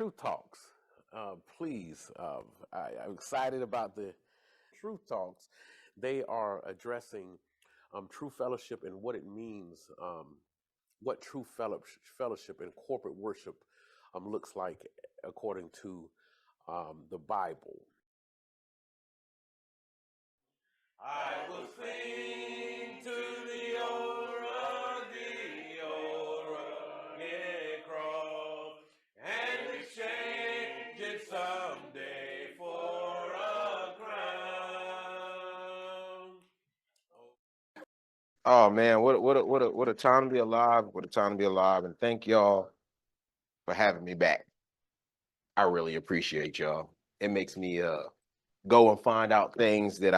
Truth Talks. Please, I'm excited about the Truth Talks. They are addressing true fellowship and what it means, what true fellowship and corporate worship looks like according to the Bible. I will sing to the old rugged cross, and exchange it someday for a crown. Oh man, what a time to be alive! What a time to be alive! And thank y'all for having me back. I really appreciate y'all. It makes me go and find out things that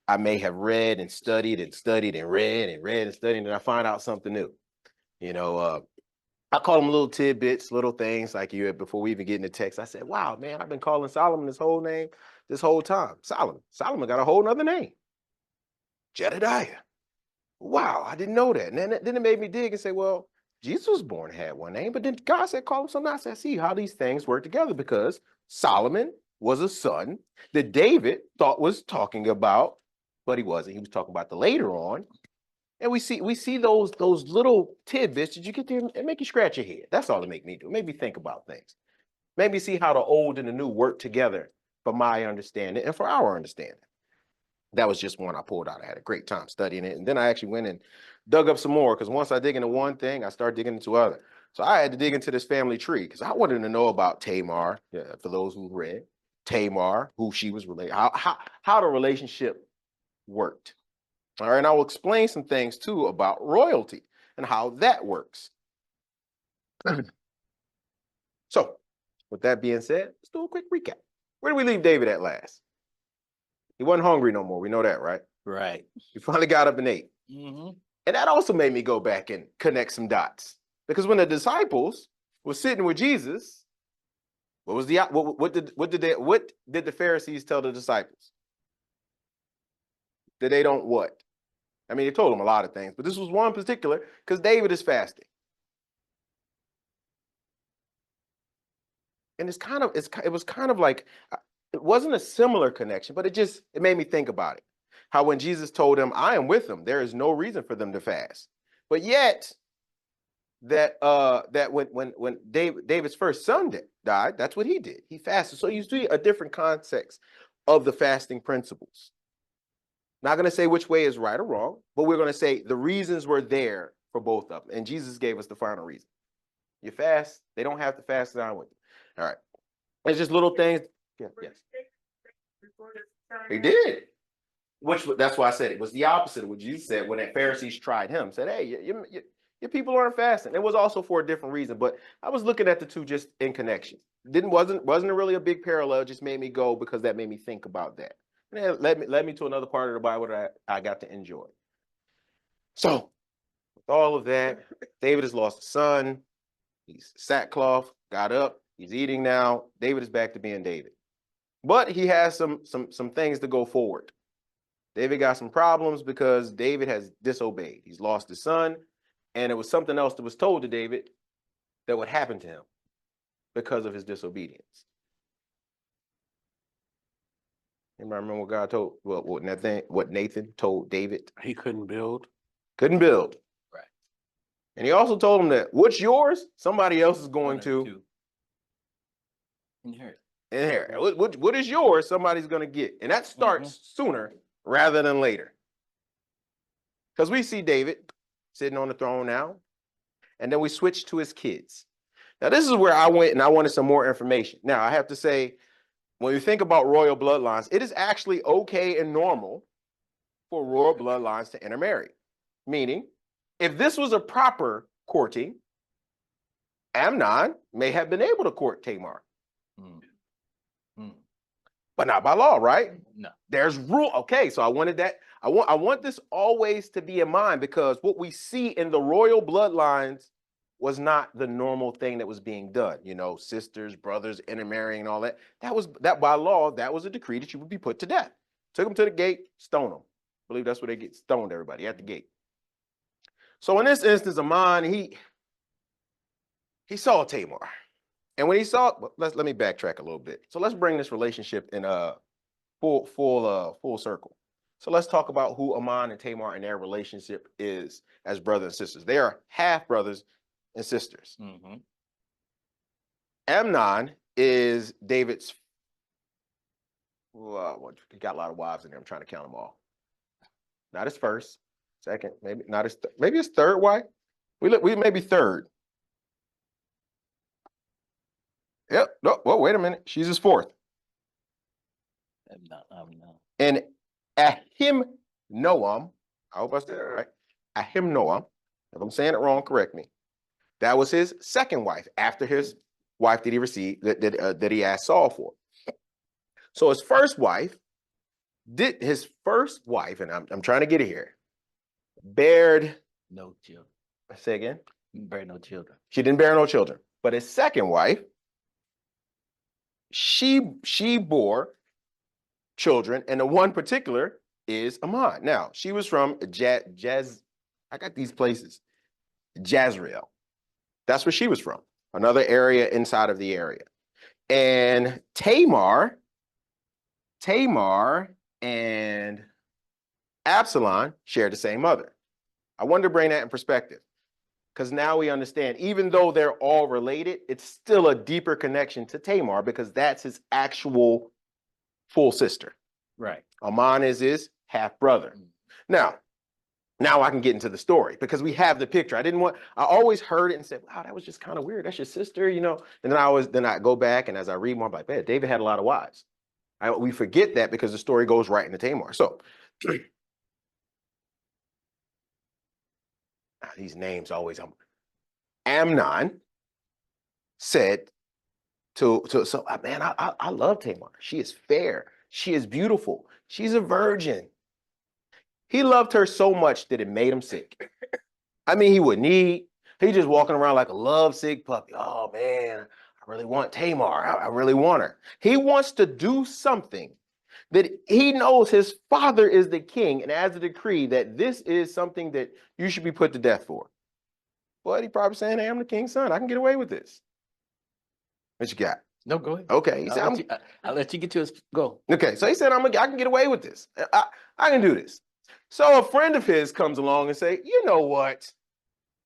I may have read and studied and studied and read and read and studied, and I find out something new. You know, I call them little tidbits, little things like you before we even get into text. I said, "Wow, man, I've been calling Solomon this whole name this whole time. Solomon. Solomon got a whole nother name, Jedediah. Wow, I didn't know that." And then it made me dig and say, well, Jesus was born and had one name, but then God said, call him something else. I see how these things work together because Solomon was a son that David thought was talking about, but he wasn't. He was talking about the later on. And we see those little tidbits that you get there and make you scratch your head. That's all it make me do. It made me think about things. Made me see how the old and the new work together for my understanding and for our understanding. That was just one I pulled out. I had a great time studying it. And then I actually went and dug up some more because once I dig into one thing, I start digging into other. So I had to dig into this family tree because I wanted to know about Tamar, for those who read, Tamar, who she was related, how the relationship worked. All right, and I will explain some things too about royalty and how that works. So with that being said, let's do a quick recap. Where did we leave David at last? He wasn't hungry no more. We know that, right? Right. He finally got up and ate. Mm-hmm. And that also made me go back and connect some dots. Because when the disciples were sitting with Jesus, what did the Pharisees tell the disciples? That they don't what? I mean, they told them a lot of things, but this was one in particular because David is fasting. And it was kind of like, it wasn't a similar connection, but it made me think about it. How when Jesus told them, I am with them, there is no reason for them to fast. But yet, that when David's first son died, that's what he did. He fasted. So you see a different context of the fasting principles. Not going to say which way is right or wrong, but we're going to say the reasons were there for both of them. And Jesus gave us the final reason. You fast, they don't have to fast down with you. All right. It's just little things. Yeah, yes. He did. That's why I said it was the opposite of what Jesus said when the Pharisees tried him. Said, hey, your people aren't fasting. It was also for a different reason, but I was looking at the two just in connection. Wasn't really a big parallel. Just made me go because that made me think about that. And it led me to another part of the Bible that I got to enjoy. So, with all of that, David has lost a son. He's sackcloth, got up, he's eating now. David is back to being David. But he has some things to go forward. David got some problems because David has disobeyed. He's lost his son, and it was something else that was told to David that would happen to him because of his disobedience. Anybody remember what God told? Well, what Nathan told David? He couldn't build. Couldn't build. Right. And he also told him that what's yours, somebody else is going to inherit. What is yours, somebody's going to get. And that starts sooner rather than later. Because we see David sitting on the throne now, and then we switch to his kids. Now, this is where I went and I wanted some more information. Now, I have to say, when you think about royal bloodlines, it is actually okay and normal for royal bloodlines to intermarry. Meaning, if this was a proper courting, Amnon may have been able to court Tamar. But not by law, right? No. There's rule. Okay, so I wanted that. I want this always to be in mind because what we see in the royal bloodlines was not the normal thing that was being done. You know, sisters, brothers, intermarrying and all that. That by law, that was a decree that you would be put to death. Took them to the gate, stone them. I believe that's where they get stoned, everybody, at the gate. So in this instance, Amon, he saw Tamar. And when he saw, let me backtrack a little bit. So let's bring this relationship in full circle. So let's talk about who Ammon and Tamar and their relationship is as brothers and sisters. They are half brothers and sisters. Mm-hmm. Amnon is David's. Well, he got a lot of wives in there. I'm trying to count them all. Not his first, second, maybe not his. Maybe his third wife. We maybe third. Yep. No. Well, wait a minute. She's his fourth. I'm not. And Ahinoam, I hope I said it right. Ahinoam, if I'm saying it wrong, correct me. That was his second wife after his wife that he received that he asked Saul for. So his first wife, and I'm trying to get it here, bared No children. say again. Bear no children. She didn't bear no children. But his second wife, she bore children, and the one particular is Ammon. Now, she was from I got these places. Jezreel. That's where she was from. Another area inside of the area. And Tamar and Absalom shared the same mother. I wanted to bring that in perspective because now we understand, even though they're all related, it's still a deeper connection to Tamar because that's his actual full sister. Right. Ammon is his half brother. Now I can get into the story because we have the picture. I always heard it and said, wow, that was just kind of weird. That's your sister, you know? And then I go back and as I read more, I'm like, man, David had a lot of wives. We forget that because the story goes right into Tamar. So these names always, Amnon said I love Tamar. She is fair. She is beautiful. She's a virgin. He loved her so much that it made him sick. I mean, he wouldn't eat. He just walking around like a lovesick puppy. Oh man, I really want Tamar. I really want her. He wants to do something that he knows his father is the king and as a decree that this is something that you should be put to death for. But he probably saying, hey, I'm the king's son. I can get away with this. What you got? No, go ahead. Okay. He said, I'll let you get yours. Go. Okay. So he said, I can get away with this. I can do this. So a friend of his comes along and say, you know what?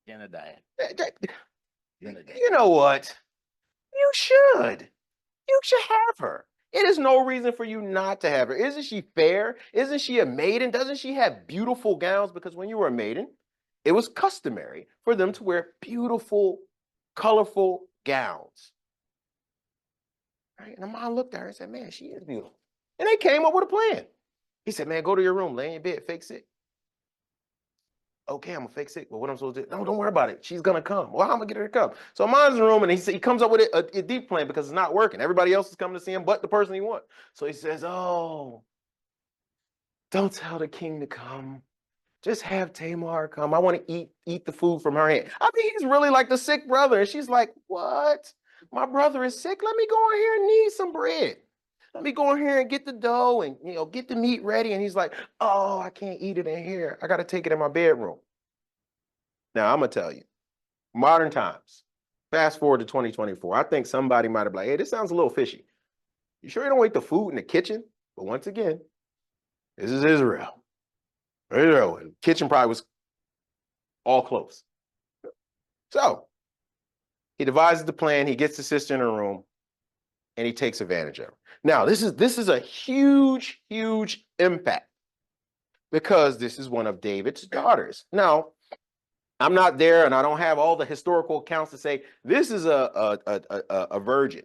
Canada. You know what? You should have her. It is no reason for you not to have her. Isn't she fair? Isn't she a maiden? Doesn't she have beautiful gowns? Because when you were a maiden, it was customary for them to wear beautiful, colorful gowns. Right? And the mom looked at her and said, man, she is beautiful. And they came up with a plan. He said, man, go to your room, lay in your bed, fake sick. Okay, I'm gonna fix it. But what I'm supposed to do? No, don't worry about it. She's gonna come. Well, I'm gonna get her to come. So Amon's in the room and he comes up with a deep plan because it's not working. Everybody else is coming to see him, but the person he wants. So he says, oh, don't tell the king to come. Just have Tamar come. I want to eat the food from her hand. I mean, he's really like the sick brother. And she's like, what? My brother is sick. Let me go in here and knead some bread. Let me go in here and get the dough and get the meat ready. And he's like, oh, I can't eat it in here. I got to take it in my bedroom. Now, I'm going to tell you, modern times, fast forward to 2024, I think somebody might have been like, hey, this sounds a little fishy. You sure you don't eat the food in the kitchen? But once again, this is Israel. The kitchen probably was all close. So he devises the plan. He gets the sister in her room and he takes advantage of her. Now, this is a huge, huge impact because this is one of David's daughters. Now, I'm not there and I don't have all the historical accounts to say this is a virgin.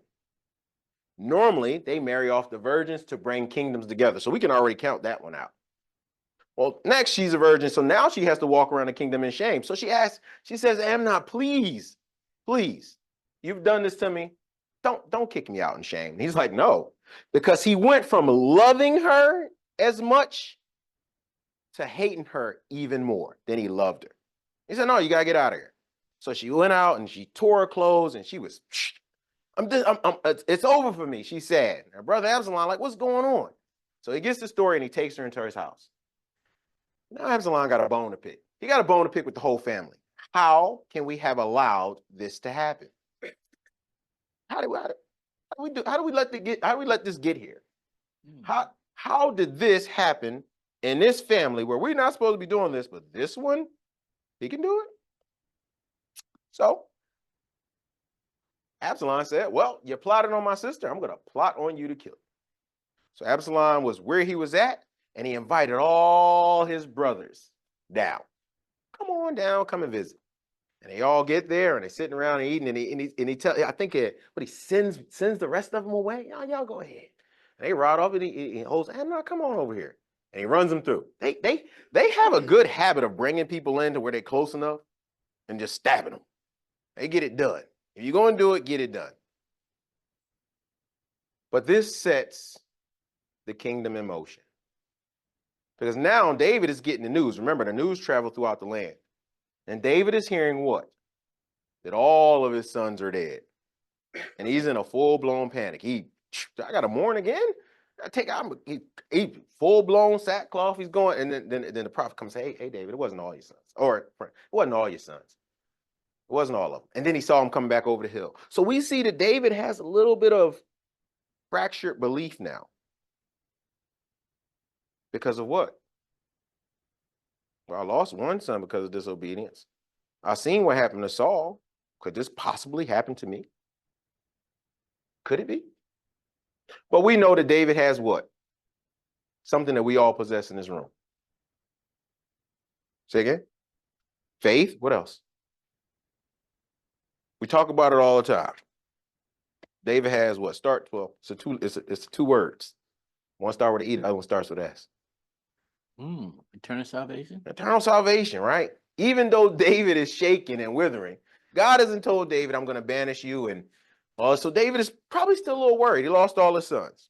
Normally, they marry off the virgins to bring kingdoms together. So we can already count that one out. Well, next she's a virgin. So now she has to walk around the kingdom in shame. So she says, Amnon, please, you've done this to me. Don't kick me out in shame. And he's like, no, because he went from loving her as much to hating her even more than he loved her. He said, no, you got to get out of here. So she went out and she tore her clothes and she was, it's over for me, she said. Her brother Absalom, like, what's going on? So he gets the story and he takes her into his house. Now Absalom got a bone to pick. He got a bone to pick with the whole family. How can we have allowed this to happen? How do we do? How do we let this get here? How did this happen in this family where we're not supposed to be doing this, but this one, he can do it? So Absalom said, well, you plotted on my sister. I'm going to plot on you to kill her. So Absalom was where he was at, and he invited all his brothers down. Come on down, come and visit. And they all get there, and they're sitting around and eating, and he tell, I think he sends the rest of them away. Y'all go ahead. And they ride off, and he holds, and no, come on over here. And he runs them through. They have a good habit of bringing people in to where they're close enough and just stabbing them. They get it done. If you're going to do it, get it done. But this sets the kingdom in motion. Because now David is getting the news. Remember, the news traveled throughout the land. And David is hearing what? That all of his sons are dead. And he's in a full-blown panic. I got to mourn again? He full-blown sackcloth. He's going. And then the prophet comes and says, hey, David, it wasn't all your sons. Or it wasn't all your sons. It wasn't all of them. And then he saw him coming back over the hill. So we see that David has a little bit of fractured belief now. Because of what? Well, I lost one son because of disobedience. I've seen what happened to Saul. Could this possibly happen to me? Could it be? But we know that David has what? Something that we all possess in this room. Say again? Faith. What else? We talk about it all the time. David has what? It's two words. One starts with an E, the other one starts with S. Eternal salvation? Eternal salvation, right? Even though David is shaking and withering, God hasn't told David, I'm going to banish you. And so David is probably still a little worried. He lost all his sons.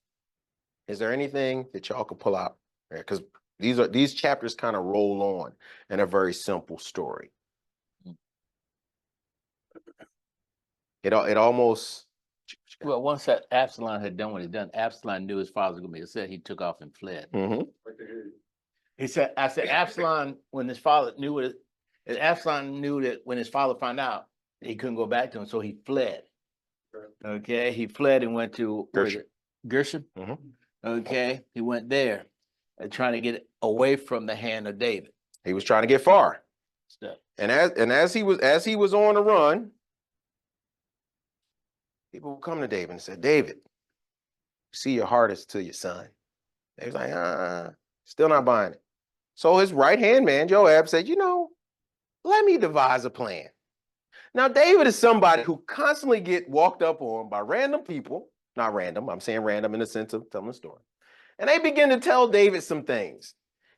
Is there anything that y'all could pull out? Because these chapters kind of roll on in a very simple story. It almost... Well, once that Absalom had done what he done, Absalom knew his father was going to be upset. He took off and fled. Mm-hmm. I said, Absalom, when his father knew it, Absalom knew that when his father found out, he couldn't go back to him, so he fled. Okay, he fled and went to Gershom. Mm-hmm. Okay, he went there, trying to get away from the hand of David. He was trying to get far. So, And as he was on the run, people would come to David and said, David, see your heart is to your son. He was like, still not buying it. So his right-hand man, Joab, said, let me devise a plan. Now, David is somebody who constantly get walked up on by random people. Not random, I'm saying random in the sense of telling a story. And they begin to tell David some things.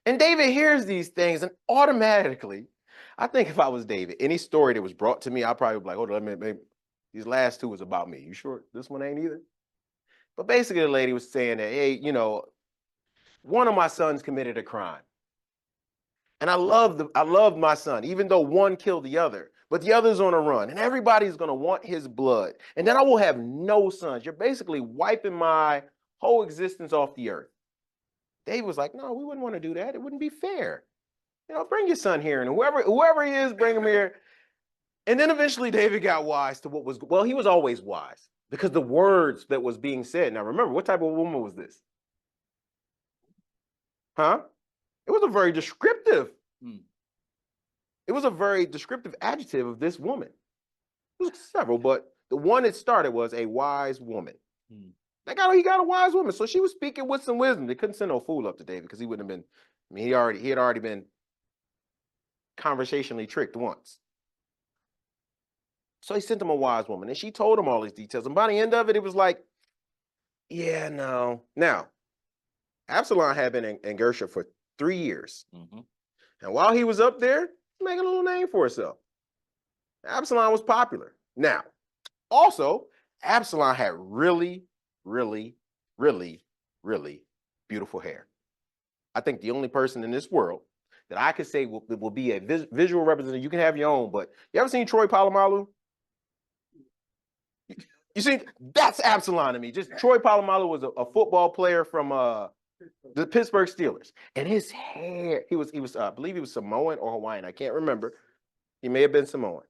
And David hears these things, and automatically, I think if I was David, any story that was brought to me, I'd probably be like, hold on, maybe these last two was about me. You sure this one ain't either? But basically, the lady was saying that, hey, one of my sons committed a crime. And I love my son, even though one killed the other, but the other's on a run, and everybody's going to want his blood. And then I will have no sons. You're basically wiping my whole existence off the earth. David was like, no, we wouldn't want to do that. It wouldn't be fair. Bring your son here, and whoever he is, bring him here. And then eventually David got wise to he was always wise because the words that was being said. Now remember, what type of woman was this? Huh? It was a very descriptive. It was a very descriptive adjective of this woman. It was several, but the one that started was a wise woman. He got a wise woman. So she was speaking with some wisdom. They couldn't send no fool up to David because he wouldn't have been, he had already been conversationally tricked once. So he sent him a wise woman, and she told him all these details. And by the end of it, it was like, yeah, no. Now, Absalom had been in Gershom for 3 years. And while he was up there, making a little name for himself. Absalom was popular. Now, also, Absalom had really, really, really, really beautiful hair. I think the only person in this world that I could say will be a visual representative. You can have your own, but you ever seen Troy Polamalu? You see, that's Absalom to me. Just Troy Polamalu was a football player from the Pittsburgh Steelers, and his hair, he was I believe he was Samoan or Hawaiian. I can't remember. He may have been Samoan.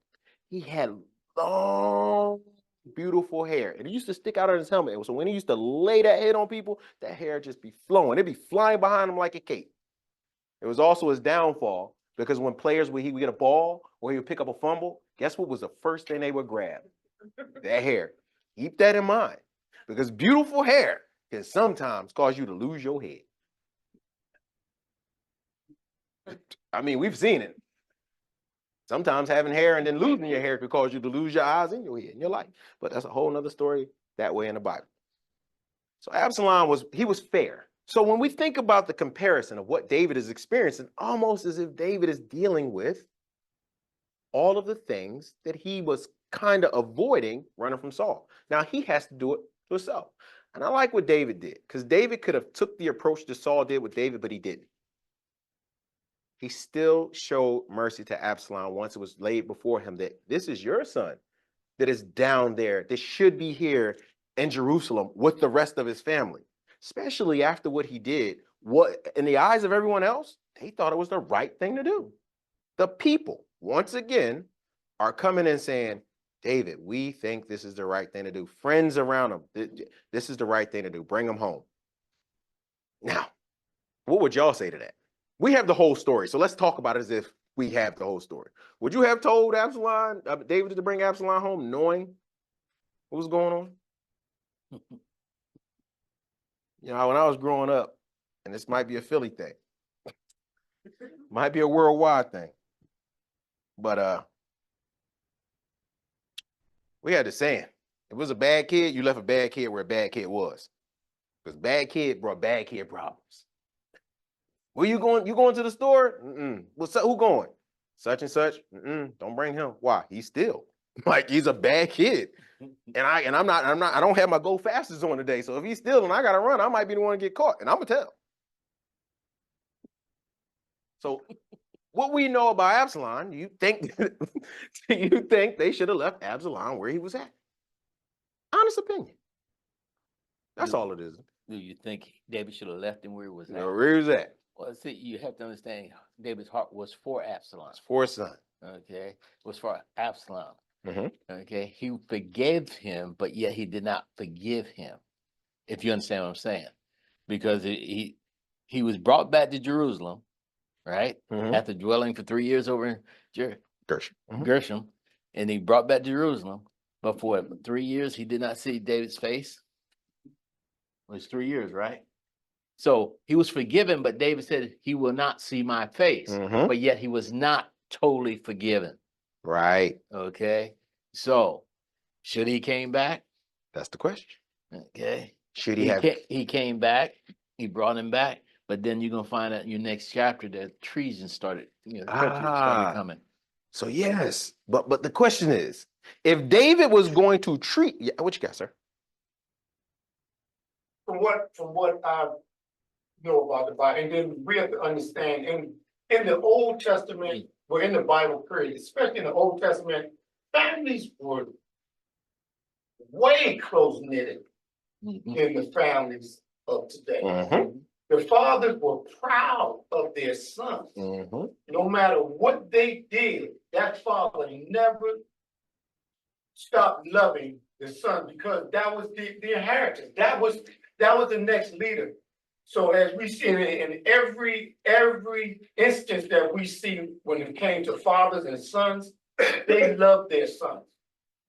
He had long beautiful hair. And it used to stick out of his helmet. So when he used to lay that head on people, that hair just be flowing. It'd be flying behind him like a cape. It was also his downfall because when players he would get a ball or he would pick up a fumble, guess what was the first thing they would grab? That hair. Keep that in mind because beautiful hair can sometimes cause you to lose your head. I mean, we've seen it. Sometimes having hair and then losing your hair could cause you to lose your eyes and your head and your life. But that's a whole nother story that way in the Bible. So Absalom was fair. So when we think about the comparison of what David is experiencing, almost as if David is dealing with all of the things that he was kind of avoiding running from Saul. Now he has to do it to himself. And I like what David did, because David could have took the approach that Saul did with David, but he didn't. He still showed mercy to Absalom once it was laid before him that this is your son that is down there, that should be here in Jerusalem with the rest of his family, especially after what he did. What in the eyes of everyone else, they thought it was the right thing to do. The people, once again, are coming and saying, David, we think this is the right thing to do. Friends around him, this is the right thing to do. Bring him home. Now, what would y'all say to that? We have the whole story, so let's talk about it as if we have the whole story. Would you have told David to bring Absalom home knowing what was going on? You know, when I was growing up, and this might be a Philly thing, might be a worldwide thing, but we had the saying, if it was a bad kid, you left a bad kid where a bad kid was. Because bad kid brought bad kid problems. Where you going? You going to the store? What's up? Who going? Such and such. Don't bring him. Why? He's still like he's a bad kid. And I don't have my go fastest on today. So if he's stealing, I gotta run. I might be the one to get caught, and I'm gonna tell. So what we know about Absalom, you think they should have left Absalom where he was at? Honest opinion. That's all it is. Do you think David should have left him where he was at? Where he was at? Well, see, you have to understand, David's heart was for Absalom. For his son. Okay, it was for Absalom. Mm-hmm. Okay, he forgave him, but yet he did not forgive him. If you understand what I'm saying, because he was brought back to Jerusalem, right? Mm-hmm. After dwelling for 3 years over in Gershom. Mm-hmm. Gershom, and he brought back to Jerusalem. But for 3 years, he did not see David's face. It was 3 years, right? So he was forgiven, but David said, he will not see my face. Mm-hmm. But yet he was not totally forgiven. Right. Okay. So should he came back? That's the question. Okay. Should he came back, he brought him back, but then you're gonna find out in your next chapter that treason started, started coming. So yes, but the question is, if David was going to treat, what you got, sir? From what I know about the Bible, and then we have to understand in the Old Testament, or in the Bible period, especially in the Old Testament, families were way close knitted in the families of today. Mm-hmm. The fathers were proud of their sons. Mm-hmm. No matter what they did, that father never stopped loving the son because that was the inheritance. That was the next leader. So as we see in every instance that we see when it came to fathers and sons, they loved their sons.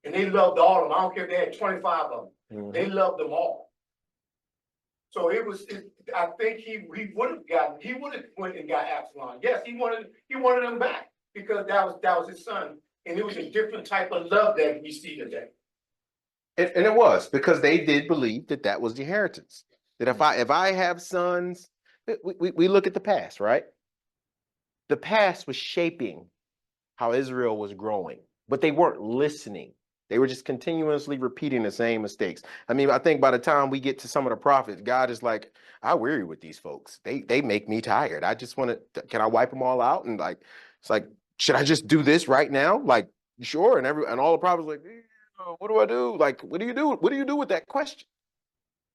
And they loved all of them. I don't care if they had 25 of them. Mm-hmm. They loved them all. So I think he would have went and got Absalom. Yes, he wanted him back because that was his son. And it was a different type of love that we see today. And it was because they did believe that was the inheritance. That if I have sons, we look at the past, right? The past was shaping how Israel was growing, but they weren't listening. They were just continuously repeating the same mistakes. I mean, I think by the time we get to some of the prophets, God is like, I weary with these folks. They make me tired. I just want to, can I wipe them all out? And like, it's like, should I just do this right now? Like, sure. And all the prophets like, what do I do? Like, what do you do? What do you do with that question?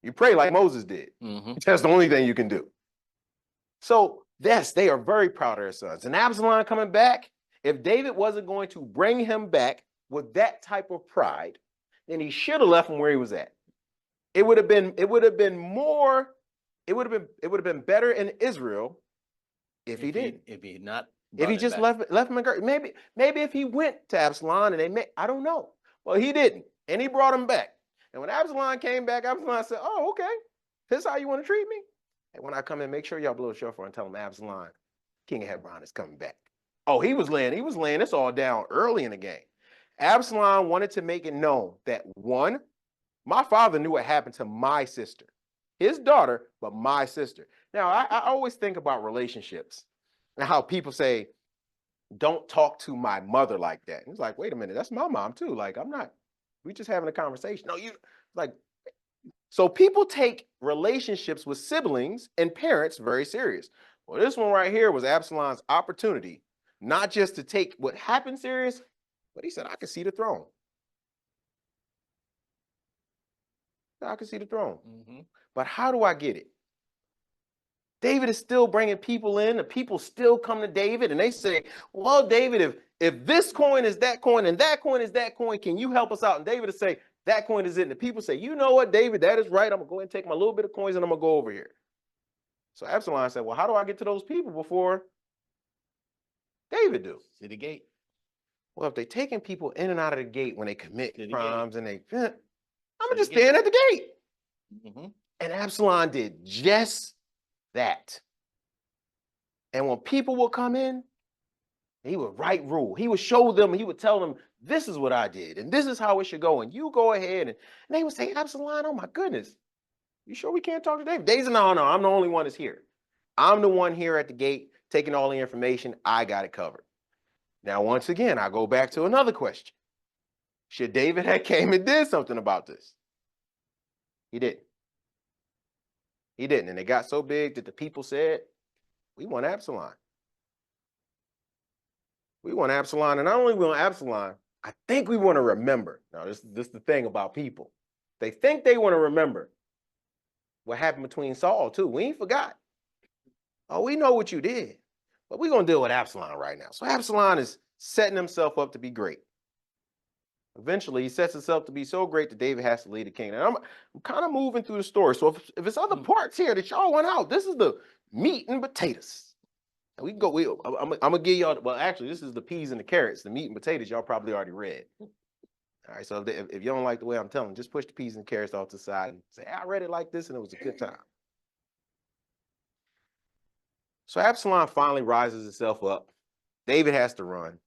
You pray like Moses did. Mm-hmm. That's the only thing you can do. So yes, they are very proud of their sons. And Absalom coming back, if David wasn't going to bring him back with that type of pride, then he should have left him where he was at. It would have been better in Israel if he didn't. If he not. If he just left him in Ger, maybe if he went to Absalom and they met, I don't know. Well, he didn't, and he brought him back. And when Absalom came back, Absalom said, "Oh, okay, this is how you want to treat me." And when I come in, make sure y'all blow the shofar and tell him Absalom, King of Hebron, is coming back. Oh, he was laying this all down early in the game. Absalom wanted to make it known that one, my father knew what happened to my sister, his daughter, but my sister. Now, I always think about relationships and how people say, don't talk to my mother like that. And it's like, wait a minute, that's my mom too. Like, we just having a conversation. No, so people take relationships with siblings and parents very serious. Well, this one right here was Absalom's opportunity, not just to take what happened serious, but he said, I can see the throne. I can see the throne. Mm-hmm. But how do I get it? David is still bringing people in. The people still come to David and they say, well, David, if this coin is that coin and that coin is that coin, can you help us out? And David will say, that coin is it. And the people say, you know what, David, that is right. I'm going to go and take my little bit of coins and I'm going to go over here. So Absalom said, well, how do I get to those people before David do? To the gate. Well, if they're taking people in and out of the gate when they commit crimes and I'm To going to just the gate. stand at the gate. Mm-hmm. And Absalom did just that. And when people will come in, he would write rule. He would show them, he would tell them, this is what I did, and this is how it should go, and you go ahead. And they would say, Absalom, oh my goodness, you sure we can't talk to David? David said, no, I'm the only one that's here. I'm the one here at the gate, taking all the information. I got it covered. Now, once again, I go back to another question. Should David have came and did something about this? He didn't. He didn't. And it got so big that the people said, we want Absalom. We want Absalom. And not only we want Absalom, I think we want to remember. Now, this is the thing about people. They think they want to remember what happened between Saul, too. We ain't forgot. Oh, we know what you did. But we're going to deal with Absalom right now. So Absalom is setting himself up to be great. Eventually, he sets himself to be so great that David has to lead the kingdom. And I'm kind of moving through the story. So if it's other parts here that y'all want out, this is the meat and potatoes. And we can go. I'm gonna give y'all. Well, actually, this is the peas and the carrots. The meat and potatoes y'all probably already read. All right. So if you don't like the way I'm telling, just push the peas and carrots off to the side and say, I read it like this, and it was a good time. So Absalom finally rises himself up. David has to run.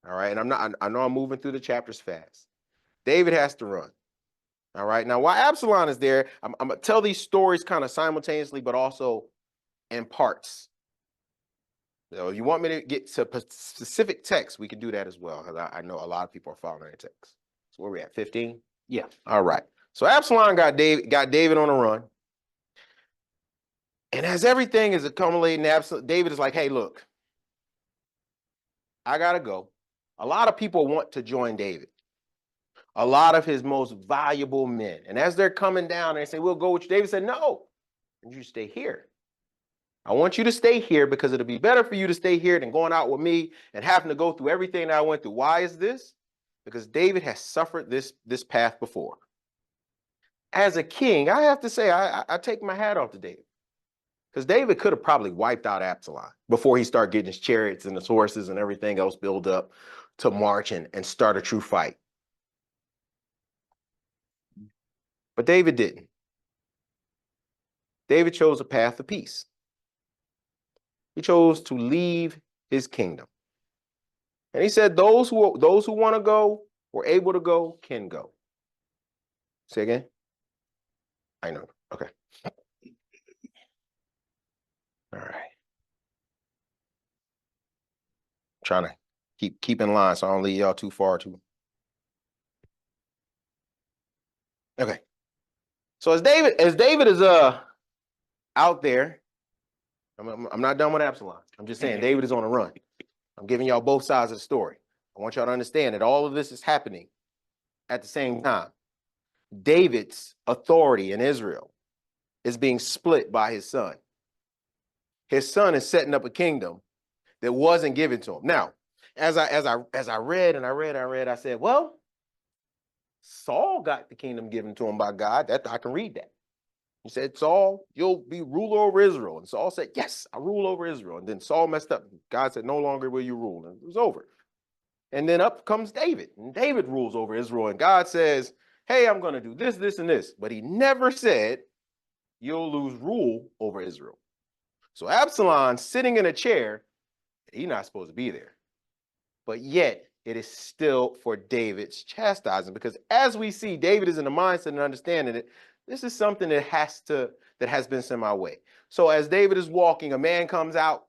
All right, and I know I'm moving through the chapters fast. David has to run. All right, now while Absalom is there, I'm gonna tell these stories kind of simultaneously, but also in parts. So if you want me to get to specific text, we can do that as well. I know a lot of people are following the text. So where we at? 15? Yeah. All right. So Absalom got David on a run. And as everything is accumulating, David is like, hey, look, I gotta go. A lot of people want to join David. A lot of his most valuable men. And as they're coming down, they say, we'll go with you. David said, no, you stay here. I want you to stay here because it'll be better for you to stay here than going out with me and having to go through everything that I went through. Why is this? Because David has suffered this path before. As a king, I have to say, I take my hat off to David. Because David could have probably wiped out Absalom before he started getting his chariots and his horses and everything else built up to march and start a true fight. But David didn't. David chose a path of peace. He chose to leave his kingdom. And he said, those who want to go or able to go can go. Say again? I know. Okay. All right. Trying to keep in line so I don't leave y'all too far too. Okay. So as David is out there, I'm not done with Absalom. I'm just saying David is on a run. I'm giving y'all both sides of the story. I want y'all to understand that all of this is happening at the same time. David's authority in Israel is being split by his son. His son is setting up a kingdom that wasn't given to him. Now, as I read, I said, well, Saul got the kingdom given to him by God. That I can read that. He said, Saul, you'll be ruler over Israel. And Saul said, yes, I rule over Israel. And then Saul messed up. God said, no longer will you rule. And it was over. And then up comes David. And David rules over Israel. And God says, hey, I'm going to do this, this, and this. But he never said, you'll lose rule over Israel. So Absalom sitting in a chair, he's not supposed to be there. But yet, it is still for David's chastising. Because as we see, David is in the mindset and understanding it. This is something that has been sent my way. So as David is walking, a man comes out,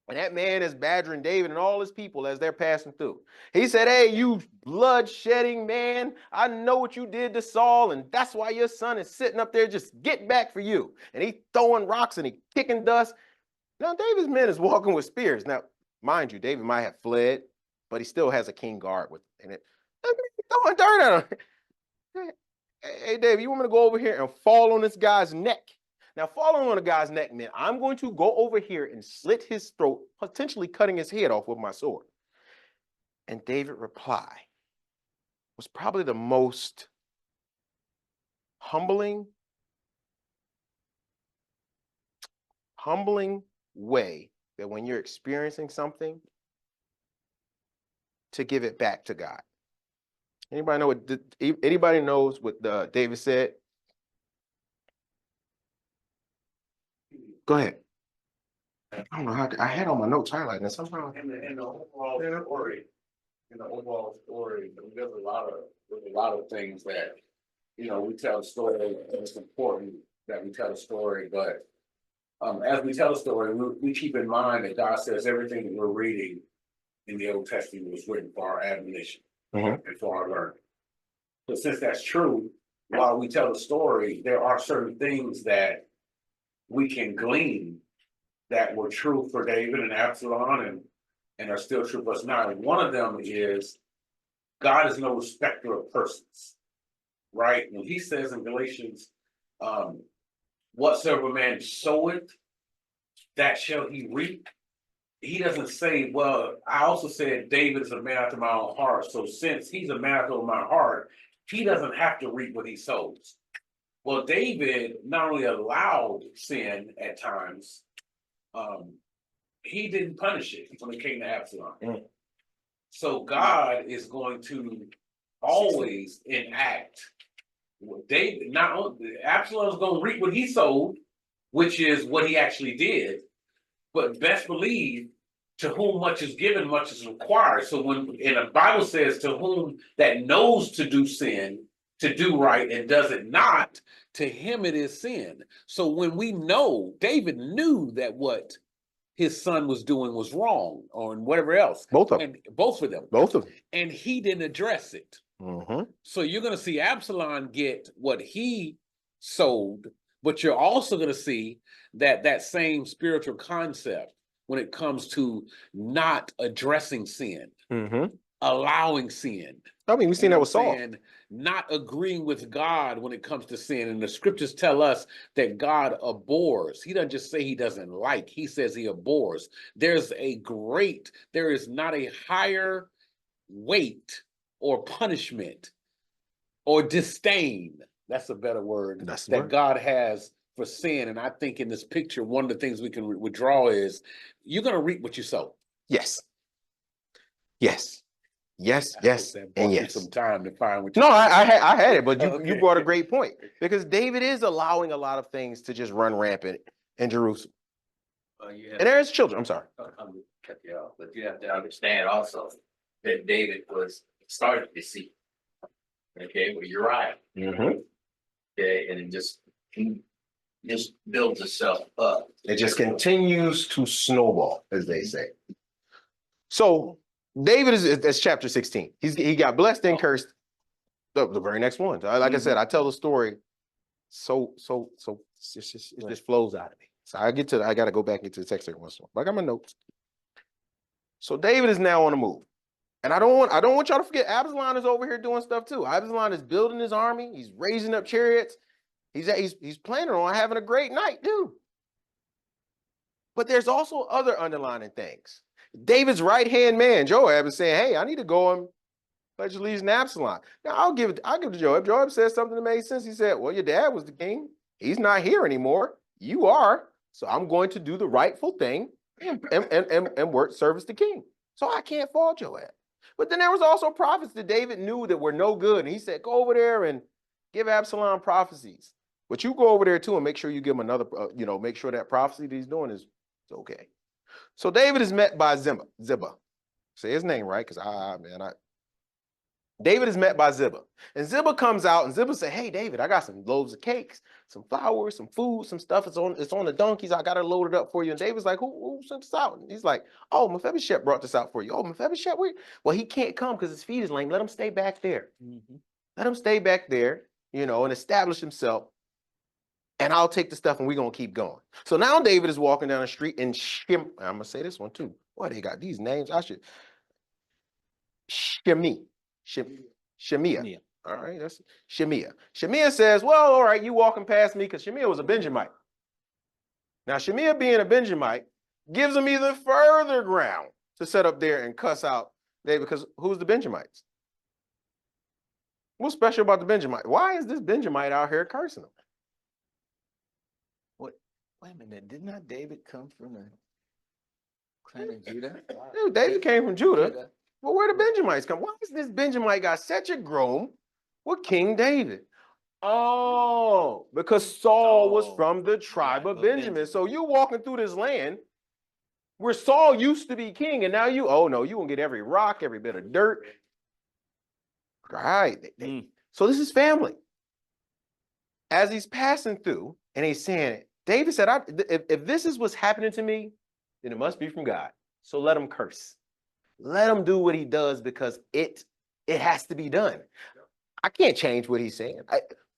and that man is badgering David and all his people as they're passing through. He said, hey, you blood-shedding man, I know what you did to Saul, and that's why your son is sitting up there just getting back for you. And he throwing rocks and he kicking dust. Now, David's men is walking with spears. Now, mind you, David might have fled, but he still has a king guard with him. And throwing dirt at him. Hey, Dave, you want me to go over here and fall on this guy's neck? Now, falling on a guy's neck meant I'm going to go over here and slit his throat, potentially cutting his head off with my sword. And David's reply was probably the most humbling way that when you're experiencing something, to give it back to God. Anybody knows what David said? Go ahead. I don't know how I had on my notes highlighting and somehow. In the overall story, there's a lot of things that, we tell a story, and it's important that we tell a story, but as we tell a story, we keep in mind that God says everything that we're reading in the Old Testament was written for our admonition and for our learning. But since that's true, while we tell the story, there are certain things that we can glean that were true for David and Absalom and are still true for us now. And one of them is God is no respecter of persons, right? When he says in Galatians, whatsoever man soweth, that shall he reap. He doesn't say, well, I also said David is a man after my own heart. So since he's a man after my heart, he doesn't have to reap what he sows. Well, David not only allowed sin at times, he didn't punish it when it came to Absalom. So God is going to always enact what David, not only Absalom is going to reap what he sowed, which is what he actually did, but best believe to whom much is given, much is required. So when the Bible says to whom that knows to do sin, to do right and does it not, to him it is sin. So when we know, David knew that what his son was doing was wrong or whatever else. Both of them. And he didn't address it. So you're going to see Absalom get what he sowed, but you're also going to see that same spiritual concept when it comes to not addressing sin, allowing sin. I mean, we've seen that with Saul. Not agreeing with God when it comes to sin. And the scriptures tell us that God abhors. He doesn't just say he doesn't like, he says he abhors. There is not a higher weight or punishment or disdain. That's a better word. That God has for sin. And I think in this picture, one of the things we can withdraw is you're going to reap what you sow. Yes. And yes. Some time to find what. No, I had it, but you brought a great point because David is allowing a lot of things to just run rampant in Jerusalem. And there's children. I'm sorry. I'm gonna cut you off, but you have to understand also that David started to see. Okay, well, you're right. Okay, and it just builds itself up. It just continues to snowball, as they say. So David that's chapter 16. He got blessed and cursed. The very next one. Like I said, I tell the story. So it just flows out of me. So I got to go back into the text every once in a while. But I got my notes. So David is now on the move. And I don't want y'all to forget Absalom is over here doing stuff too. Absalom is building his army. He's raising up chariots. He's planning on having a great night, too. But there's also other underlying things. David's right-hand man, Joab, is saying, hey, I need to go and pledge allegiance to Absalom. Now I'll give it to Joab. Joab said something that made sense. He said, well, your dad was the king. He's not here anymore. You are. So I'm going to do the rightful thing and work service the king. So I can't fault Joab. But then there was also prophets that David knew that were no good. And he said, go over there and give Absalom prophecies. But you go over there too and make sure you give him another, make sure that prophecy that he's doing is okay. So David is met by Ziba. Say his name right, because David is met by Ziba. And Ziba comes out and Ziba said, hey, David, I got some loaves of cakes, some flour, some food, some stuff. It's on the donkeys. I got it loaded up for you. And David's like, who sent this out? And he's like, oh, Mephibosheth brought this out for you. Oh, Mephibosheth, well, he can't come because his feet is lame. Let him stay back there. Let him stay back there, and establish himself. And I'll take the stuff and we're going to keep going. So now David is walking down the street and I'm going to say this one too. Boy, they got these names. Shemiah. All right, that's Shemiah. Shemiah says, well, all right, you walking past me, because Shemiah was a Benjamite. Now, Shemiah being a Benjamite gives him even further ground to set up there and cuss out David, because who's the Benjamites? What's special about the Benjamite? Why is this Benjamite out here cursing him? Wait a minute, did not David come from the clan of Judah? Dude, David came from Judah. Well, where the Benjamites come? Why is this Benjamite got such a groan with King David? Oh, because Saul was from the tribe of Benjamin. So you walking through this land where Saul used to be king, and now you gonna get every rock, every bit of dirt. All right. So this is family. As he's passing through, and he's saying, David said, if this is what's happening to me, then it must be from God. So let him curse. Let him do what he does, because it has to be done. I can't change what he's saying.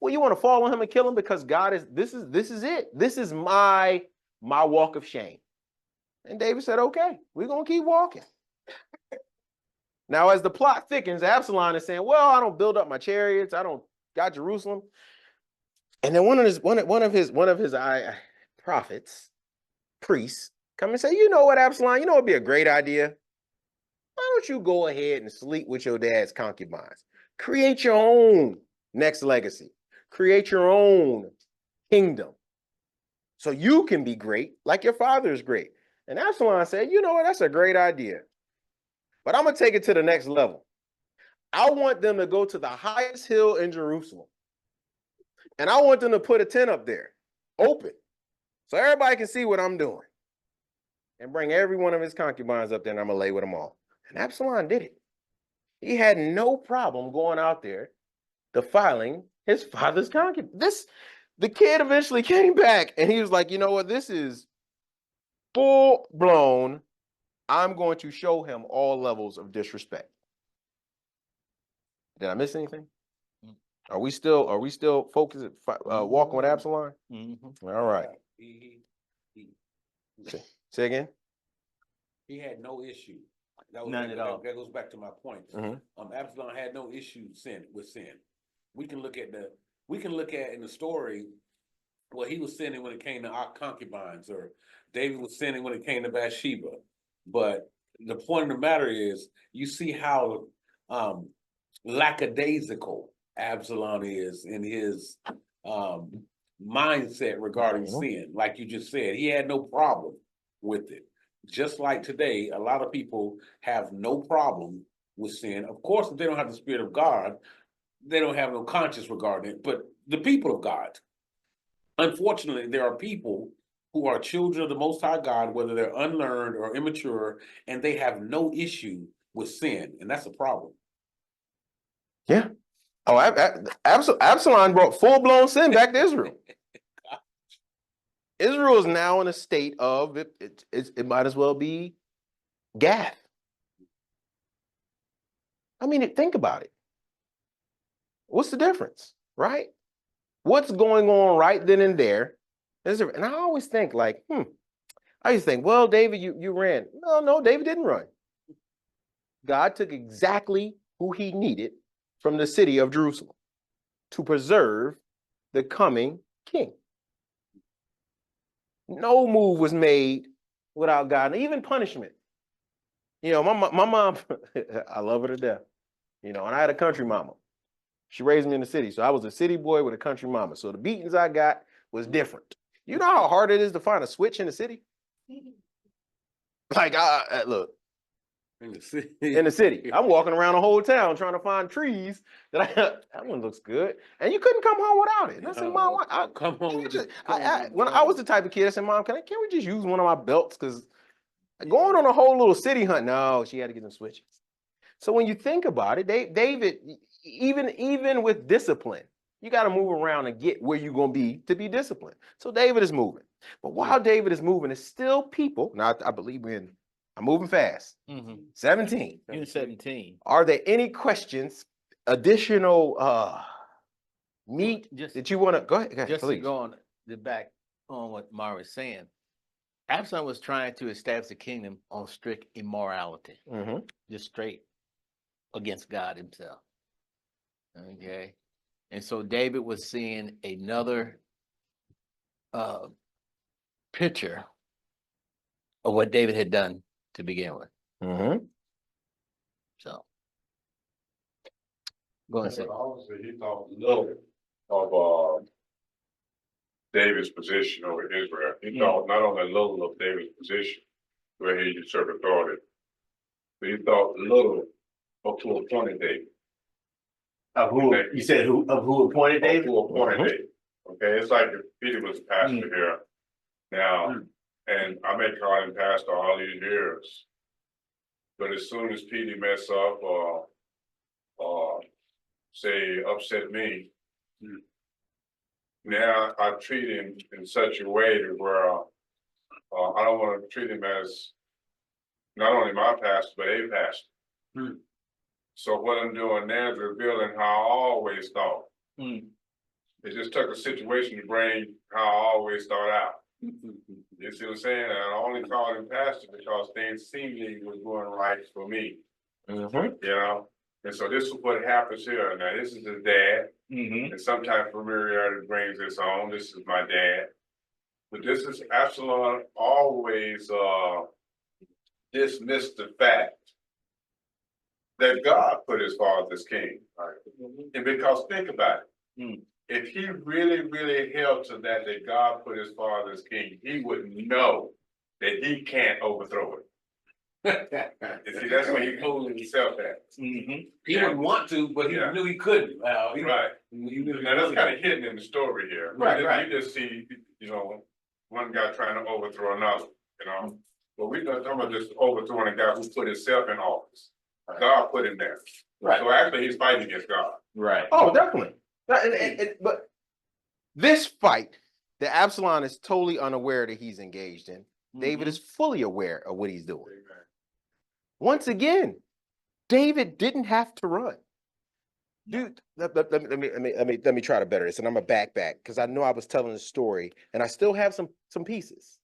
You want to fall on him and kill him because God is, this is it. This is my walk of shame. And David said, okay, we're going to keep walking. Now, as the plot thickens, Absalom is saying, well, I don't build up my chariots. I don't got Jerusalem. And then one of his prophets, priests, come and say, you know what, Absalom, it'd be a great idea. Why don't you go ahead and sleep with your dad's concubines? Create your own next legacy. Create your own kingdom. So you can be great like your father is great. And Absalom said, you know what, that's a great idea. But I'm going to take it to the next level. I want them to go to the highest hill in Jerusalem. And I want them to put a tent up there, open, so everybody can see what I'm doing. And bring every one of his concubines up there, and I'm going to lay with them all. And Absalom did it. He had no problem going out there defiling his father's concubines. The kid eventually came back, and he was like, you know what? This is full blown. I'm going to show him all levels of disrespect. Did I miss anything? Are we still focused, walking with Absalom? All right. Say again? He had no issue. None at all. That goes back to my point. Absalom had no issue with sin. We can look at in the story, well, he was sinning when it came to our concubines, or David was sinning when it came to Bathsheba. But the point of the matter is, you see how lackadaisical Absalom is in his mindset regarding sin. Like you just said, he had no problem with it. Just like today, a lot of people have no problem with sin. Of course, if they don't have the Spirit of God, they don't have no conscience regarding it. But the people of God, unfortunately, there are people who are children of the Most High God, whether they're unlearned or immature, and they have no issue with sin. And that's a problem. Yeah. Oh, Absalom brought full-blown sin back to Israel. Israel is now in a state of, it might as well be Gath. I mean, think about it. What's the difference, right? What's going on right then and there? And I always think like, I used to think, well, David, you ran. No, David didn't run. God took exactly who he needed from the city of Jerusalem to preserve the coming king. No move was made without God, and even punishment. My mom, I love her to death. you know, and I had a country mama. She raised me in the city. So I was a city boy with a country mama. So the beatings I got was different. You know how hard it is to find a switch in the city? Like, look, In the city. in the city, I'm walking around the whole town trying to find trees that one looks good. And you couldn't come home without it. And I said, Mom, Come on. when I was the type of kid, I said, Mom, can't we just use one of my belts? Because going on a whole little city hunt, no, she had to get them switches. So when you think about it, David, even with discipline, you got to move around and get where you're going to be disciplined. So David is moving. But while David is moving, it's still people. Now, I believe I'm moving fast. 17. You're 17. Are there any questions, additional meat that you want to go ahead? Just Please. to go on the back on what Mara was saying, Absalom was trying to establish the kingdom on strict immorality, just straight against God himself. Okay. And so David was seeing another picture of what David had done to begin with. So go ahead and say. Obviously, he thought little of David's position over Israel. He thought not only little of David's position where he usurped authority, but he thought little of who appointed David. Of who you said who appointed David? Who appointed David. Okay, it's like if Peter was a pastor here now, and I may call him pastor all these years. But as soon as Petey mess up or say upset me, now I treat him in such a way to where I don't want to treat him as not only my pastor, but a pastor. So what I'm doing now is revealing how I always thought. It just took a situation to bring how I always thought out. You see what I'm saying? And I only called him pastor because things seemingly was going right for me. You know? And so this is what happens here. Now this is his dad. And sometimes familiarity brings this on. This is my dad. But this is Absalom always dismissed the fact that God put his father as king. And because think about it. If he really, really held to that God put his father as king, he would know that he can't overthrow it. You see, that's what he fooling himself at. He didn't want to, but he knew he couldn't. Right. Now that's kind of hidden in the story here. Right. You just see, you know, one guy trying to overthrow another, you know. But we're not talking about just overthrowing a guy who put himself in office. God put him there. Right. So actually he's fighting against God. Right. Oh, definitely. But this fight that Absalom is totally unaware that he's engaged in, David is fully aware of what he's doing. Once again, David didn't have to run. Dude, let me try to better this, and I'm gonna back because I know I was telling the story, and I still have some pieces.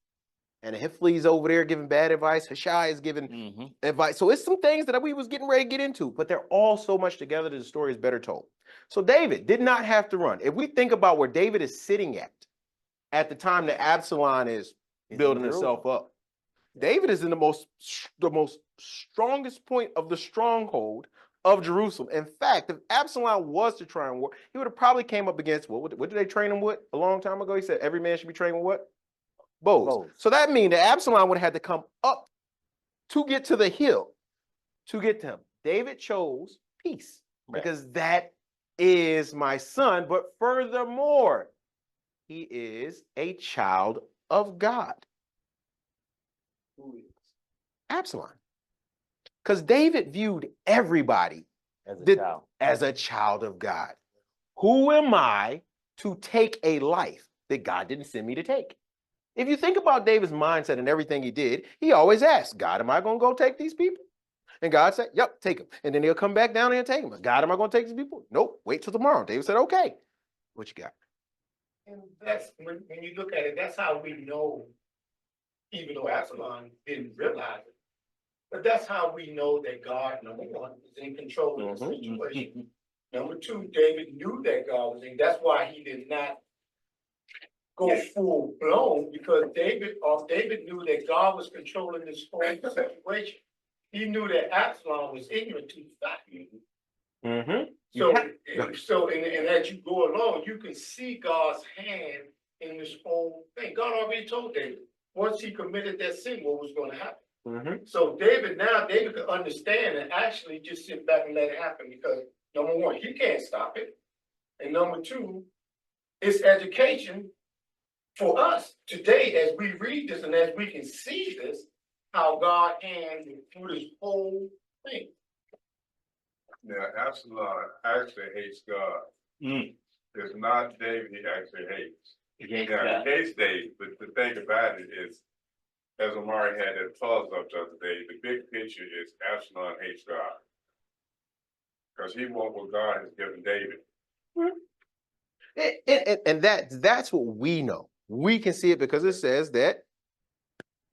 And Hifley's over there giving bad advice. Hushai is giving advice. So it's some things that we was getting ready to get into, but they're all so much together that the story is better told. So David did not have to run. If we think about where David is sitting at the time that Absalom is building himself up, David is in the most strongest point of the stronghold of Jerusalem. In fact, if Absalom was to try and war, he would have probably came up against what did they train him with a long time ago? He said every man should be trained with what? Bows. So that means that Absalom would have had to come up to get to the hill to get to him. David chose peace because that is my son. But furthermore, he is a child of God. Who is Absalom? Because David viewed everybody as a child of God. Who am I to take a life that God didn't send me to take? If you think about David's mindset and everything he did, he always asked, God, am I going to go take these people? And God said, yep, take them. And then he'll come back down there and take them. God, am I going to take these people? Nope, wait till tomorrow. David said, okay. What you got? And that's when you look at it, that's how we know, even though Absalom didn't realize it, but that's how we know that God, number one, is in control of the situation. Number two, David knew that God was in. That's why he did not go full blown, because David knew that God was controlling this whole situation. He knew that Absalom was ignorant to the fact. Mm-hmm. So, and as you go along, you can see God's hand in this whole thing. God already told David, once he committed that sin, what was going to happen. Mm-hmm. So David could understand and actually just sit back and let it happen because number one, he can't stop it. And number two, it's education for us today as we read this and as we can see this, how God handled through this whole thing. Now, Absalom actually hates God. It's not David he actually hates. Yeah, he hates David, but the thing about it is, as Amari had that pause up the other day, the big picture is Absalom hates God. Because he wants what God has given David. And that's what we know. We can see it because it says that.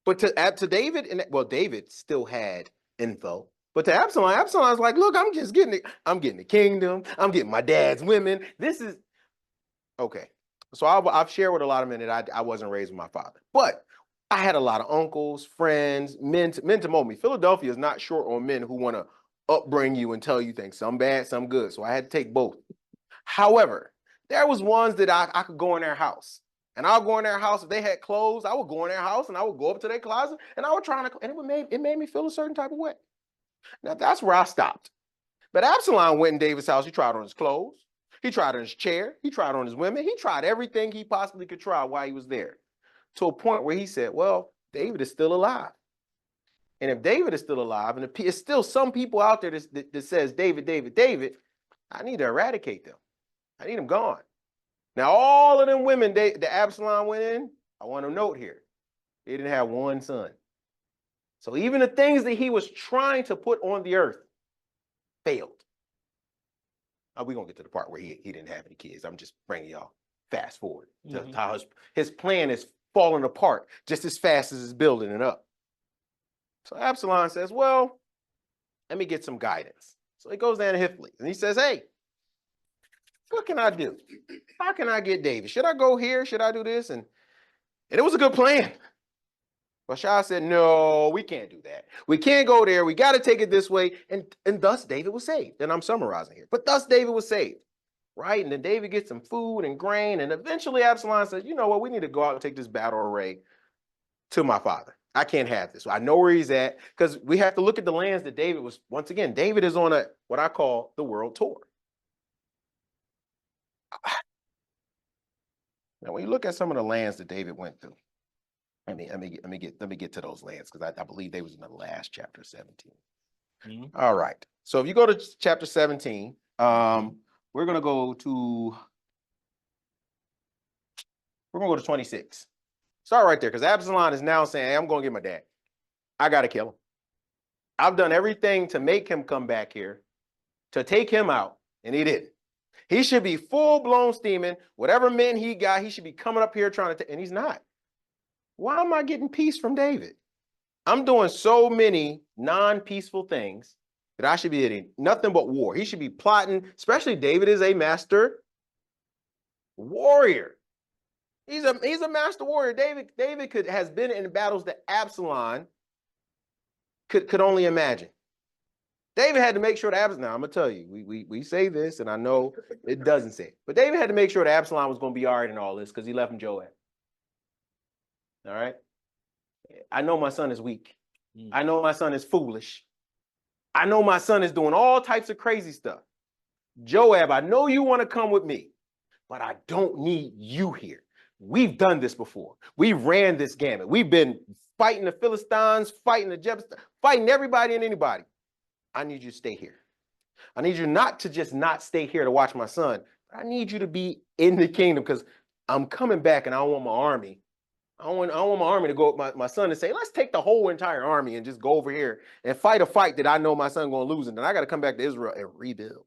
But to David, and well, David still had info. But to Absalom, Absalom's like, look, I'm just getting it. I'm getting the kingdom. I'm getting my dad's women. This is okay. So I've shared with a lot of men that I wasn't raised with my father, but I had a lot of uncles, friends, men to mold me. Philadelphia is not short on men who want to upbring you and tell you things, some bad, some good. So I had to take both. However, there was ones that I could go in their house. And I'll go in their house. If they had clothes, I would go in their house and I would go up to their closet and I would try to, and it made me feel a certain type of way. Now that's where I stopped. But Absalom went in David's house. He tried on his clothes. He tried on his chair. He tried on his women. He tried everything he possibly could try while he was there. To a point where he said, well, David is still alive. And if David is still alive, and there's still some people out there that says, David, David, David, I need to eradicate them. I need them gone. Now, all of them women that Absalom went in, I want to note here, they didn't have one son. So even the things that he was trying to put on the earth failed. We're going to get to the part where he didn't have any kids. I'm just bringing y'all fast forward to how his plan is falling apart just as fast as it's building it up. So Absalom says, well, let me get some guidance. So he goes down to Hippolyte and he says, hey, what can I do? How can I get David? Should I go here? Should I do this? And it was a good plan. But Shah said, no, we can't do that. We can't go there. We got to take it this way. And thus David was saved. And I'm summarizing here. But thus David was saved. Right? And then David gets some food and grain. And eventually Absalom says, you know what? We need to go out and take this battle array to my father. I can't have this. I know where he's at. Because we have to look at the lands that David was. Once again, David is on what I call the world tour. Now, when you look at some of the lands that David went through, let me get to those lands because I believe they was in the last chapter 17. All right. So if you go to chapter 17, we're gonna go to 26. Start right there because Absalom is now saying, hey, I'm gonna get my dad. I gotta kill him. I've done everything to make him come back here, to take him out, and he didn't. He should be full-blown steaming. Whatever men he got, he should be coming up here trying to, and he's not. Why am I getting peace from David? I'm doing so many non-peaceful things that I should be getting nothing but war. He should be plotting, especially David is a master warrior. He's a master warrior. David has been in battles that Absalom could only imagine. David had to make sure that Absalom, now I'm gonna tell you, we say this, and I know it doesn't say it, but David had to make sure that Absalom was gonna be all right in all this because he left him Joab. All right. I know my son is weak. I know my son is foolish. I know my son is doing all types of crazy stuff. Joab, I know you want to come with me, but I don't need you here. We've done this before. We ran this gamut. We've been fighting the Philistines, fighting the Jebusites, fighting everybody and anybody. I need you to stay here. I need you not to just not stay here to watch my son. But I need you to be in the kingdom because I'm coming back and I don't want my army. I don't want my army to go with my son and say, let's take the whole entire army and just go over here and fight a fight that I know my son going to lose. And then I got to come back to Israel and rebuild.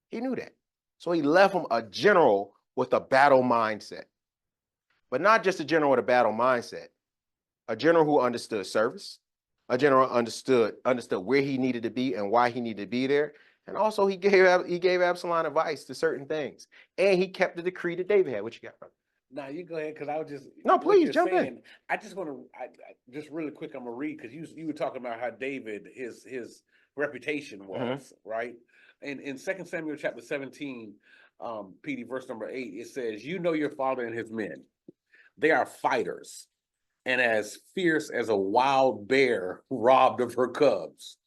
He knew that. So he left him a general with a battle mindset. But not just a general with a battle mindset. A general who understood service. A general understood where he needed to be and why he needed to be there. And also he gave Absalom advice to certain things. And he kept the decree that David had. What you got, brother? Now you go ahead because I was just No, please jump in. I just want to just really quick. I'm gonna read because you were talking about how David his reputation was right. in 2 Samuel chapter 17, PD verse number 8, it says, "You know your father and his men. They are fighters, and as fierce as a wild bear robbed of her cubs.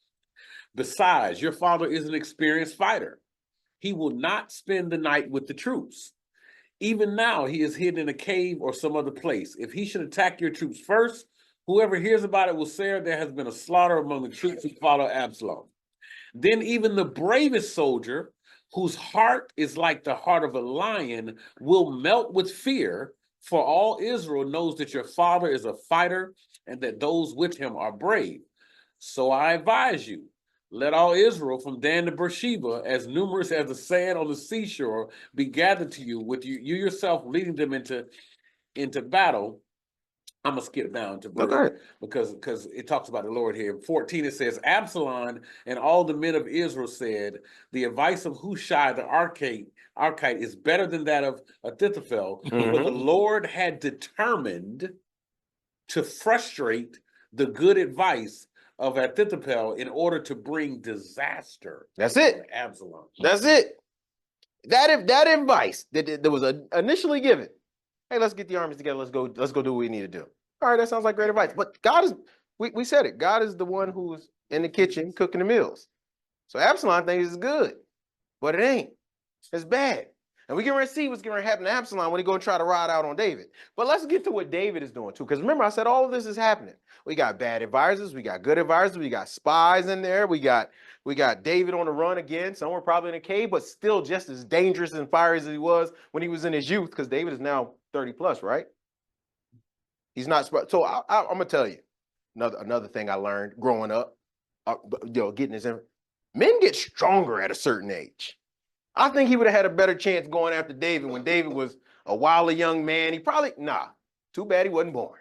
Besides, your father is an experienced fighter. He will not spend the night with the troops. Even now, he is hidden in a cave or some other place. If he should attack your troops first, whoever hears about it will say there has been a slaughter among the troops who follow Absalom. Then even the bravest soldier, whose heart is like the heart of a lion, will melt with fear, for all Israel knows that your father is a fighter and that those with him are brave. So I advise you, let all Israel from Dan to Beersheba, as numerous as the sand on the seashore, be gathered to you, with you yourself leading them into battle." I'm gonna skip down to verse because it talks about the Lord here. In 14, it says, "Absalom and all the men of Israel said, the advice of Hushai the Archite is better than that of Ahithophel, but the Lord had determined to frustrate the good advice of Ahithophel in order to bring disaster." That's it. Absalom. That's it. That advice that was initially given. Hey, let's get the armies together. Let's go do what we need to do. All right, that sounds like great advice. But God is, we said it. God is the one who's in the kitchen cooking the meals. So Absalom thinks it's good, but it ain't. It's bad. And we can ready to see what's going to happen to Absalom when he go and try to ride out on David. But let's get to what David is doing too. Because remember, I said all of this is happening. We got bad advisors, we got good advisors, we got spies in there, we got David on the run again, somewhere probably in a cave, but still just as dangerous and fiery as he was when he was in his youth, because David is now 30 plus, right? He's not, so I'm gonna tell you another thing I learned growing up, getting this in, men get stronger at a certain age. I think he would have had a better chance going after David when David was a wily young man. He probably, too bad he wasn't born.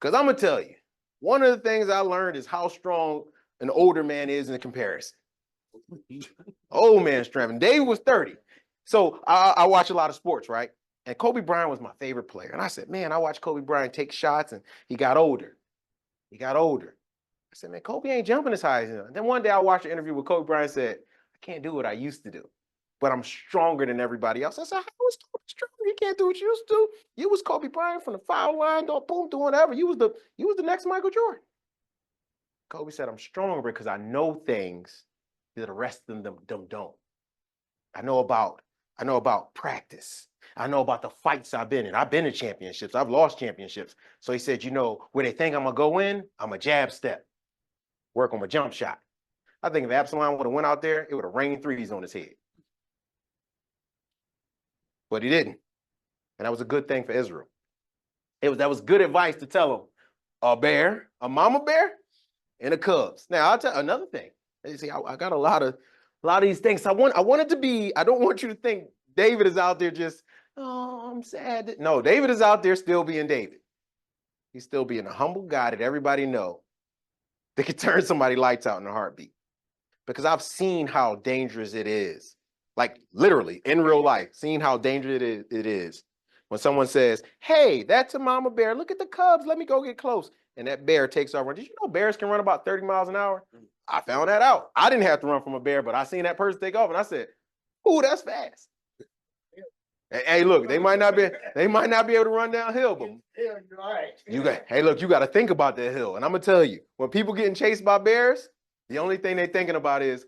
Because I'm gonna tell you, one of the things I learned is how strong an older man is in comparison. Old man strength. And David was 30. So I watch a lot of sports, right? And Kobe Bryant was my favorite player. And I said, man, I watched Kobe Bryant take shots and he got older. I said, man, Kobe ain't jumping as high as him. And then one day I watched an interview with Kobe Bryant and said, I can't do what I used to do, but I'm stronger than everybody else. I said, how is Kobe stronger? You can't do what you used to do. You was Kobe Bryant from the foul line, boom, doing whatever. You was the next Michael Jordan. Kobe said, I'm stronger because I know things that the rest of them don't. I know about practice. I know about the fights I've been in. I've been in championships. I've lost championships. So he said, where they think I'm going to go in, I'm a jab step, work on my jump shot. I think if Absalom would have went out there, it would have rained threes on his head. But he didn't. And that was a good thing for Israel. That was good advice to tell him, a bear, a mama bear, and a cubs. Now, I'll tell you another thing. You see, I got a lot of these things. I want it to be, I don't want you to think David is out there just, oh, I'm sad. No, David is out there still being David. He's still being a humble guy that everybody know that can turn somebody's lights out in a heartbeat. Because I've seen how dangerous it is. Like literally in real life, seeing how dangerous it is. When someone says, hey, that's a mama bear. Look at the cubs. Let me go get close. And that bear takes off. Did you know bears can run about 30 miles an hour? I found that out. I didn't have to run from a bear, but I seen that person take off and I said, ooh, that's fast. Hey, look, they might not be able to run downhill, but you got to think about that hill. And I'm gonna tell you, when people getting chased by bears, the only thing they're thinking about is,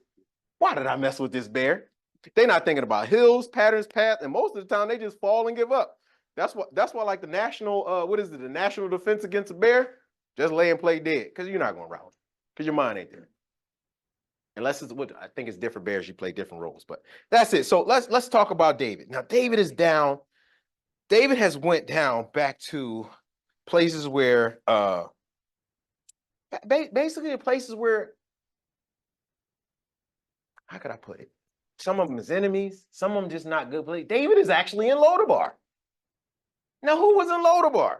why did I mess with this bear? They're not thinking about hills, patterns, paths, and most of the time they just fall and give up. That's why like the national, the national defense against a bear, just lay and play dead, because you're not gonna route, because your mind ain't there. Unless it's what I think it's different bears, you play different roles, but that's it. So let's talk about David. Now David is down. David has went down back to places where basically the places where, how could I put it? Some of them is enemies, some of them just not good places. David is actually in Lodabar. Now who was in Lodabar?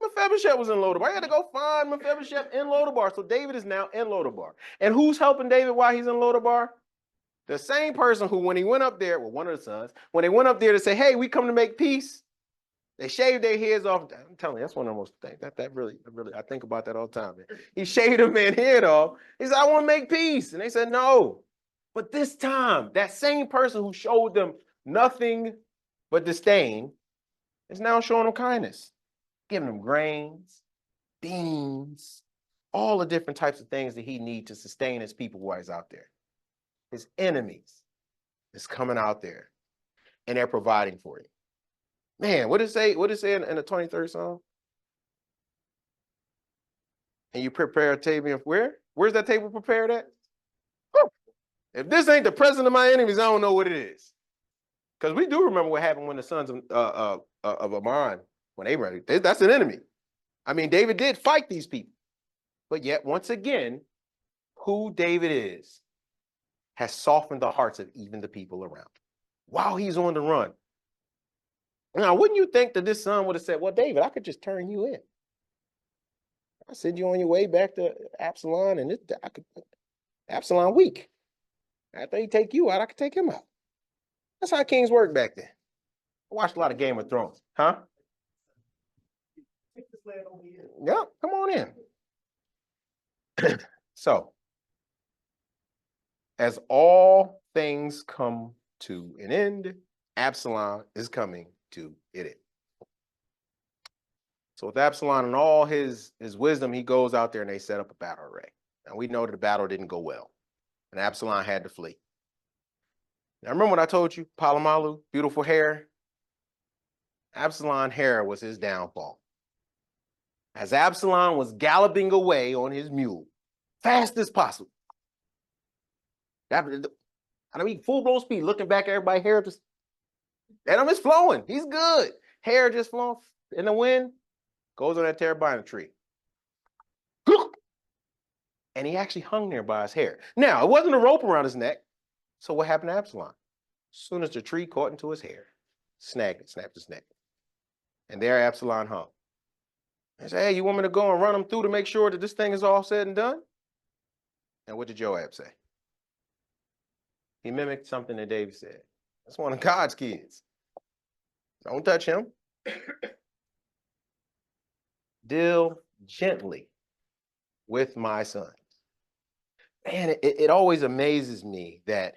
Mephibosheth was in Lodabar. I had to go find Mephibosheth in Lodabar. So David is now in Lodabar. And who's helping David while he's in Lodabar? The same person who, when he went up there, well, one of the sons, when they went up there to say, hey, we come to make peace, They shaved their heads off. I'm telling you, that's one of the most things that really, I think about that all the time, man. He shaved a man's head off. He said, I want to make peace. And they said, no. But this time, that same person who showed them nothing but disdain is now showing them kindness, giving them grains, beans, all the different types of things that he needs to sustain his people while he's out there. His enemies is coming out there and they're providing for you. Man, what did it say? What did it say in the 23rd Psalm? And you prepare a table where? Where's that table prepared at? Whew. If this ain't the presence of my enemies, I don't know what it is. Because we do remember what happened when the sons of Ammon, when they ran, that's an enemy. I mean, David did fight these people. But yet, once again, who David is has softened the hearts of even the people around while he's on the run. Now, wouldn't you think that this son would have said, well, David, I could just turn you in. I'll send you on your way back to Absalom, and Absalom weak. After he take you out, I could take him out. That's how kings work back then. I watched a lot of Game of Thrones. Huh? Yep, come on in. So, as all things come to an end, Absalom is coming to an end. So with Absalom and all his wisdom, he goes out there and they set up a battle array. Now we know that the battle didn't go well, and Absalom had to flee. Now remember what I told you, Palomalu, beautiful hair? Absalom's hair was his downfall. As Absalom was galloping away on his mule, fast as possible. I mean, full-blown speed, looking back at everybody, hair just, and it's flowing. He's good. Hair just flowing in the wind, goes on that terebinth tree. And he actually hung there by his hair. Now, it wasn't a rope around his neck. So what happened to Absalom? As soon as the tree caught into his hair, snagged it, snapped his neck. And there Absalom hung. He said, hey, you want me to go and run him through to make sure that this thing is all said and done? And what did Joab say? He mimicked something that David said. That's one of God's kids. Don't touch him. Deal gently with my sons. Man, it always amazes me that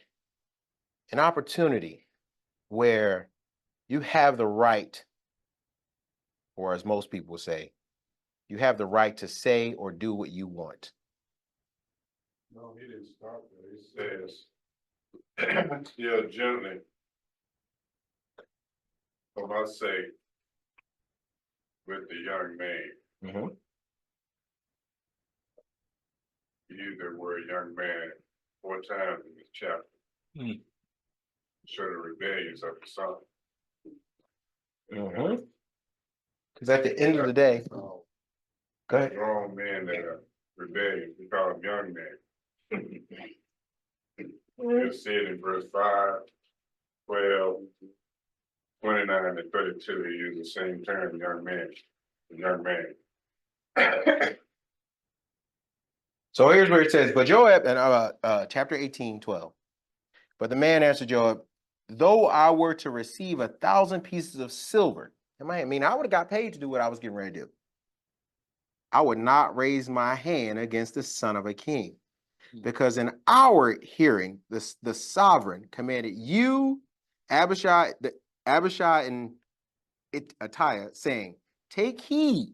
an opportunity where you have the right, or as most people say, you have the right to say or do what you want. No, he didn't start there. He says, yeah, gently. What I say with the young man. Mm-hmm. He used the word young man 4 times in this chapter. Mm. Show the rebellions of the son. Mm-hmm. Because at the end of the day, go ahead. Grown men that are rebellious, we call them young men. You'll see it in verse 5, 12, 29, and 32. He used the same term, young man. Young man. So here's where it says, but Joab, and chapter 18, 12. But the man answered Joab, though I were to receive 1,000 pieces of silver, I would have got paid to do what I was getting ready to do. I would not raise my hand against the son of a king, because in our hearing, the sovereign commanded you, Abishai and Attiah, saying, take heed,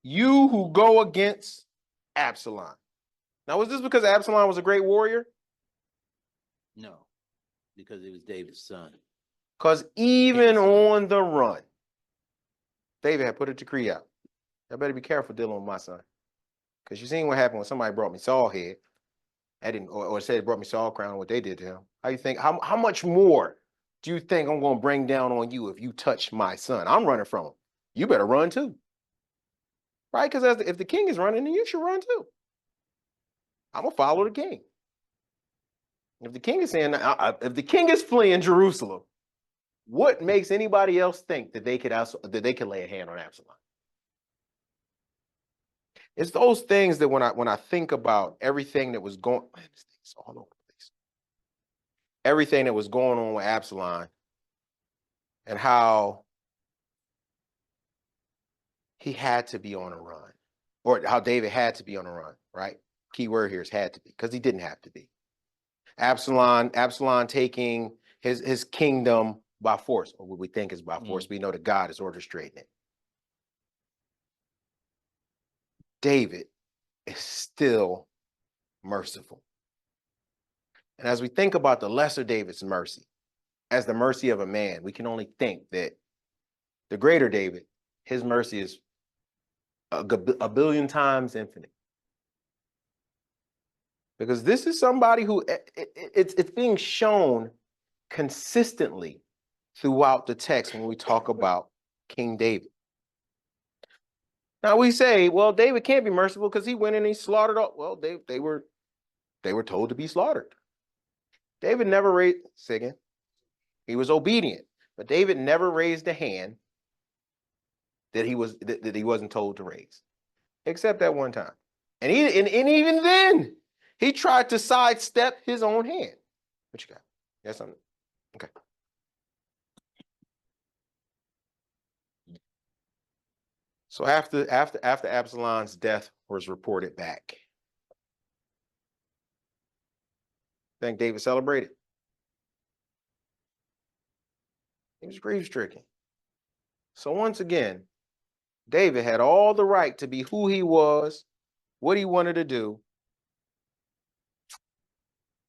you who go against Absalom. Now, was this because Absalom was a great warrior? No, because it was David's son. Because even on the run, David had put a decree out. I better be careful dealing with my son. Because you seen what happened when somebody brought me Saul head. Or said it brought me Saul crown, what they did to him. How you think, how much more do you think I'm going to bring down on you if you touch my son? I'm running from him. You better run too. Right? Because if the king is running, then you should run too. I'm going to follow the king. If the king is saying, if the king is fleeing Jerusalem, what makes anybody else think that they could lay a hand on Absalom? It's those things that when I think about everything that was going, man, this thing's all over the place. Everything that was going on with Absalom, and how he had to be on a run, or how David had to be on a run, right? Key word here is had to be, because he didn't have to be. Absalom taking his kingdom by force, or what we think is by force. We know that God is orchestrating it. David is still merciful. And as we think about the lesser David's mercy, as the mercy of a man, we can only think that the greater David, his mercy is a billion times infinite. Because this is somebody who it's being shown consistently throughout the text when we talk about King David. Now we say, well, David can't be merciful because he went and he slaughtered all. Well, they were told to be slaughtered. David never raised, say again, he was obedient, but David never raised a hand that he wasn't told to raise, except that one time. And even then, he tried to sidestep his own hand. What you got? Got something? Okay. So after Absalom's death was reported back, I think David celebrated. He was grief-stricken. So once again, David had all the right to be who he was, what he wanted to do,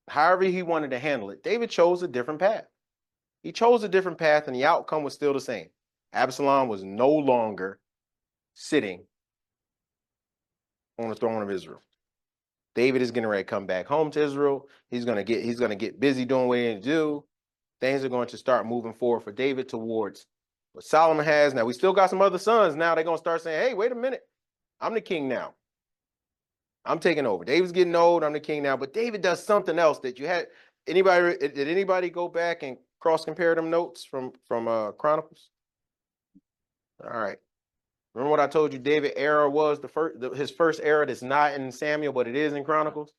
however he wanted to handle it. David chose a different path. He chose a different path, and the outcome was still the same. Absalom was no longer sitting on the throne of Israel. David is getting ready to come back home to Israel. He's gonna get busy doing what he needs to do. Things are going to start moving forward for David towards what Solomon has. Now we still got some other sons. Now they're gonna start saying, "Hey, wait a minute, I'm the king now. I'm taking over. David's getting old. I'm the king now." But David does something else that you had. Did anybody go back and cross compare them notes from Chronicles? All right. Remember what I told you? David era was his first era that's not in Samuel, but it is in Chronicles.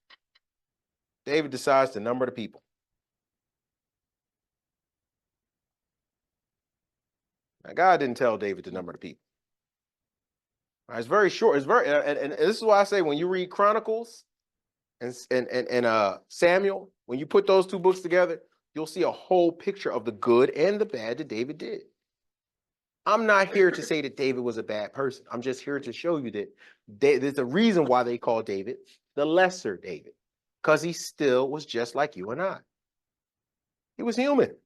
David decides to number the people. Now, God didn't tell David to number the people. Right, it's very short. It's very, and this is why I say when you read Chronicles and Samuel, when you put those two books together, you'll see a whole picture of the good and the bad that David did. I'm not here to say that David was a bad person. I'm just here to show you that there's a reason why they call David the lesser David, because he still was just like you and I. He was human,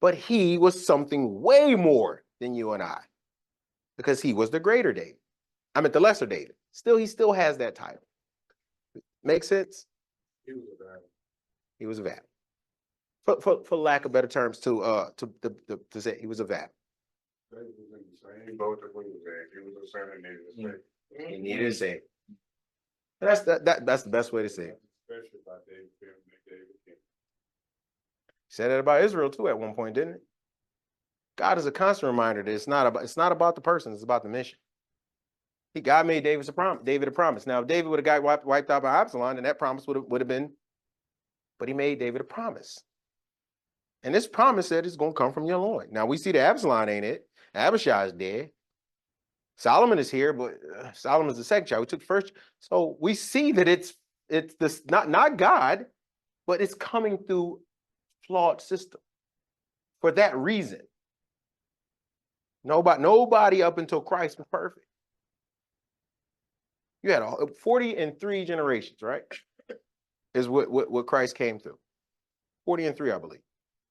but he was something way more than you and I, because he was the greater David. I mean, the lesser David. He still has that title. Make sense? He was a bad. He was a vat. For lack of better terms, to say he was a vat. He was in the same boat that we was in. He was a son and needed to say. He needed to say. That's the best way to say it. Especially about David King. He said that about Israel too at one point, didn't it? God is a constant reminder that it's not about the person, it's about the mission. God made David a promise. Now, if David would have got wiped out by Absalom, then that promise would have been, but he made David a promise. And this promise said it's going to come from your loin. Now, we see that Absalom ain't it. Abishai is dead. Solomon is here, but Solomon is the second child. We took first. So we see that it's this not God, but it's coming through flawed system. For that reason, nobody up until Christ was perfect. You had 43 generations, right? Is what Christ came through. 43, I believe,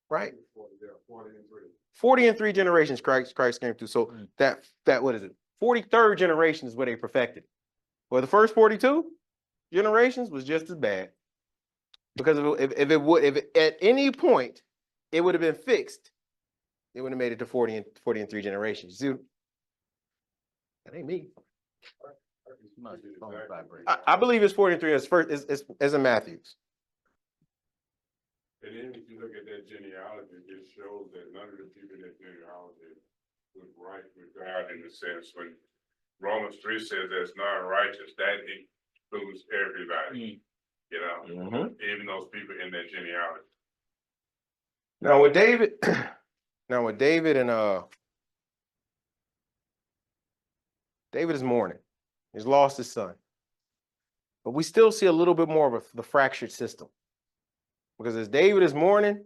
right? 43 generations Christ came through. So that what is it? 43rd generation is where they perfected it. Well, the first 42 generations was just as bad, because if at any point it would have been fixed, it would have made it to 40 and 3 generations. See, that ain't me. I believe it's 43 as first as in Matthews. And then if you look at that genealogy, it shows that none of the people in that genealogy was right with God, in the sense when Romans 3 says there's none righteous, that includes everybody. You know, even those people in that genealogy. Now with David, Now with David and David is mourning. He's lost his son. But we still see a little bit more of the fractured system. Because as David is mourning,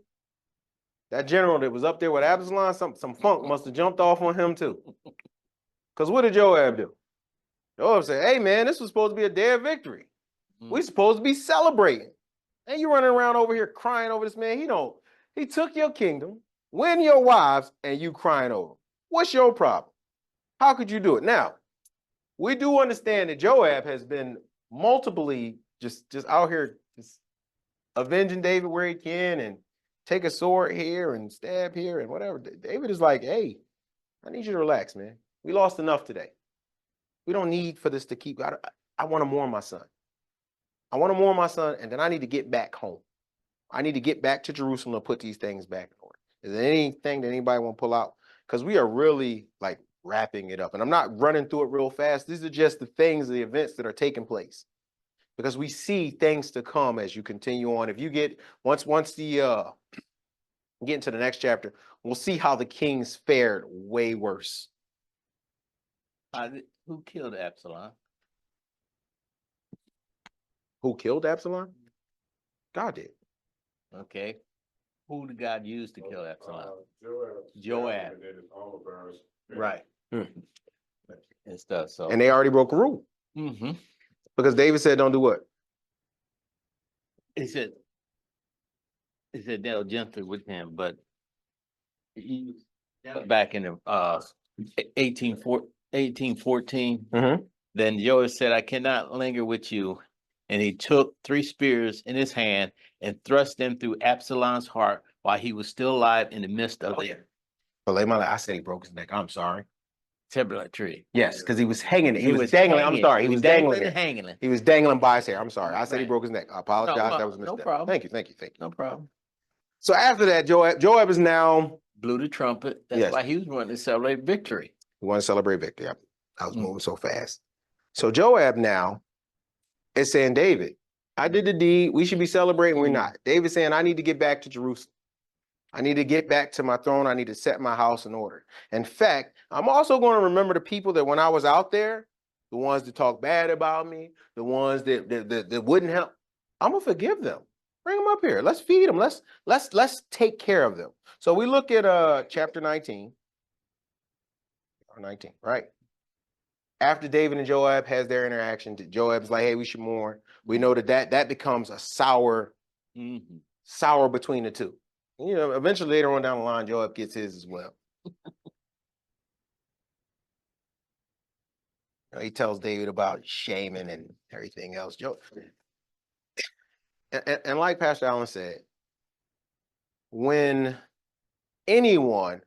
that general that was up there with Absalom, some funk must have jumped off on him too. Because what did Joab do? Joab said, hey man, this was supposed to be a day of victory. We're supposed to be celebrating. And you running around over here crying over this man. He took your kingdom, win your wives, and you crying over him. What's your problem? How could you do it? Now, we do understand that Joab has been multiply just out here just avenging David where he can and take a sword here and stab here and whatever. David is like, hey, I need you to relax, man. We lost enough today. We don't need for this to keep. I want to mourn my son. I want to mourn my son, and then I need to get back home. I need to get back to Jerusalem and put these things back in order. Is there anything that anybody want to pull out? Because we are really like wrapping it up. And I'm not running through it real fast. These are just the things, the events that are taking place. Because we see things to come as you continue on. If you get, once the, get into the next chapter, we'll see how the kings fared way worse. Who killed Absalom? Who killed Absalom? God did. Okay. Who did God use to kill Absalom? Joab. Right. And stuff. So. And they already broke a rule. Mm-hmm. Because David said, don't do what? He said dealt gently with him, but he back in the 1814. Mm-hmm. Then Joab said, I cannot linger with you. And he took 3 spears in his hand and thrust them through Absalom's heart while he was still alive in the midst of it. I said he broke his neck. I'm sorry. Timberlake tree. Yes, because he was hanging. He was hanging. dangling. I'm sorry. He was dangling. And hanging. He was dangling by his hair. I'm sorry. I said he Right. broke his neck. I apologize. That was a mistake. No problem. Thank you. No problem. So after that, Joab is now. Blew the trumpet. That's Yes. why he was wanting to celebrate victory. We want to celebrate victory. I was moving so fast. So Joab now is saying, David, I did the deed. We should be celebrating. We're not. David's saying, I need to get back to Jerusalem. I need to get back to my throne. I need to set my house in order. In fact, I'm also going to remember the people that when I was out there, the ones that talk bad about me, the ones that wouldn't help. I'm gonna forgive them. Bring them up here. Let's feed them. Let's take care of them. So we look at chapter 19. Or 19, right? After David and Joab has their interaction, Joab's like, hey, we should mourn. We know that becomes a sour between the two. You know, eventually later on down the line, Joab gets his as well. He tells David about shaming and everything else. And like Pastor Allen said, when anyone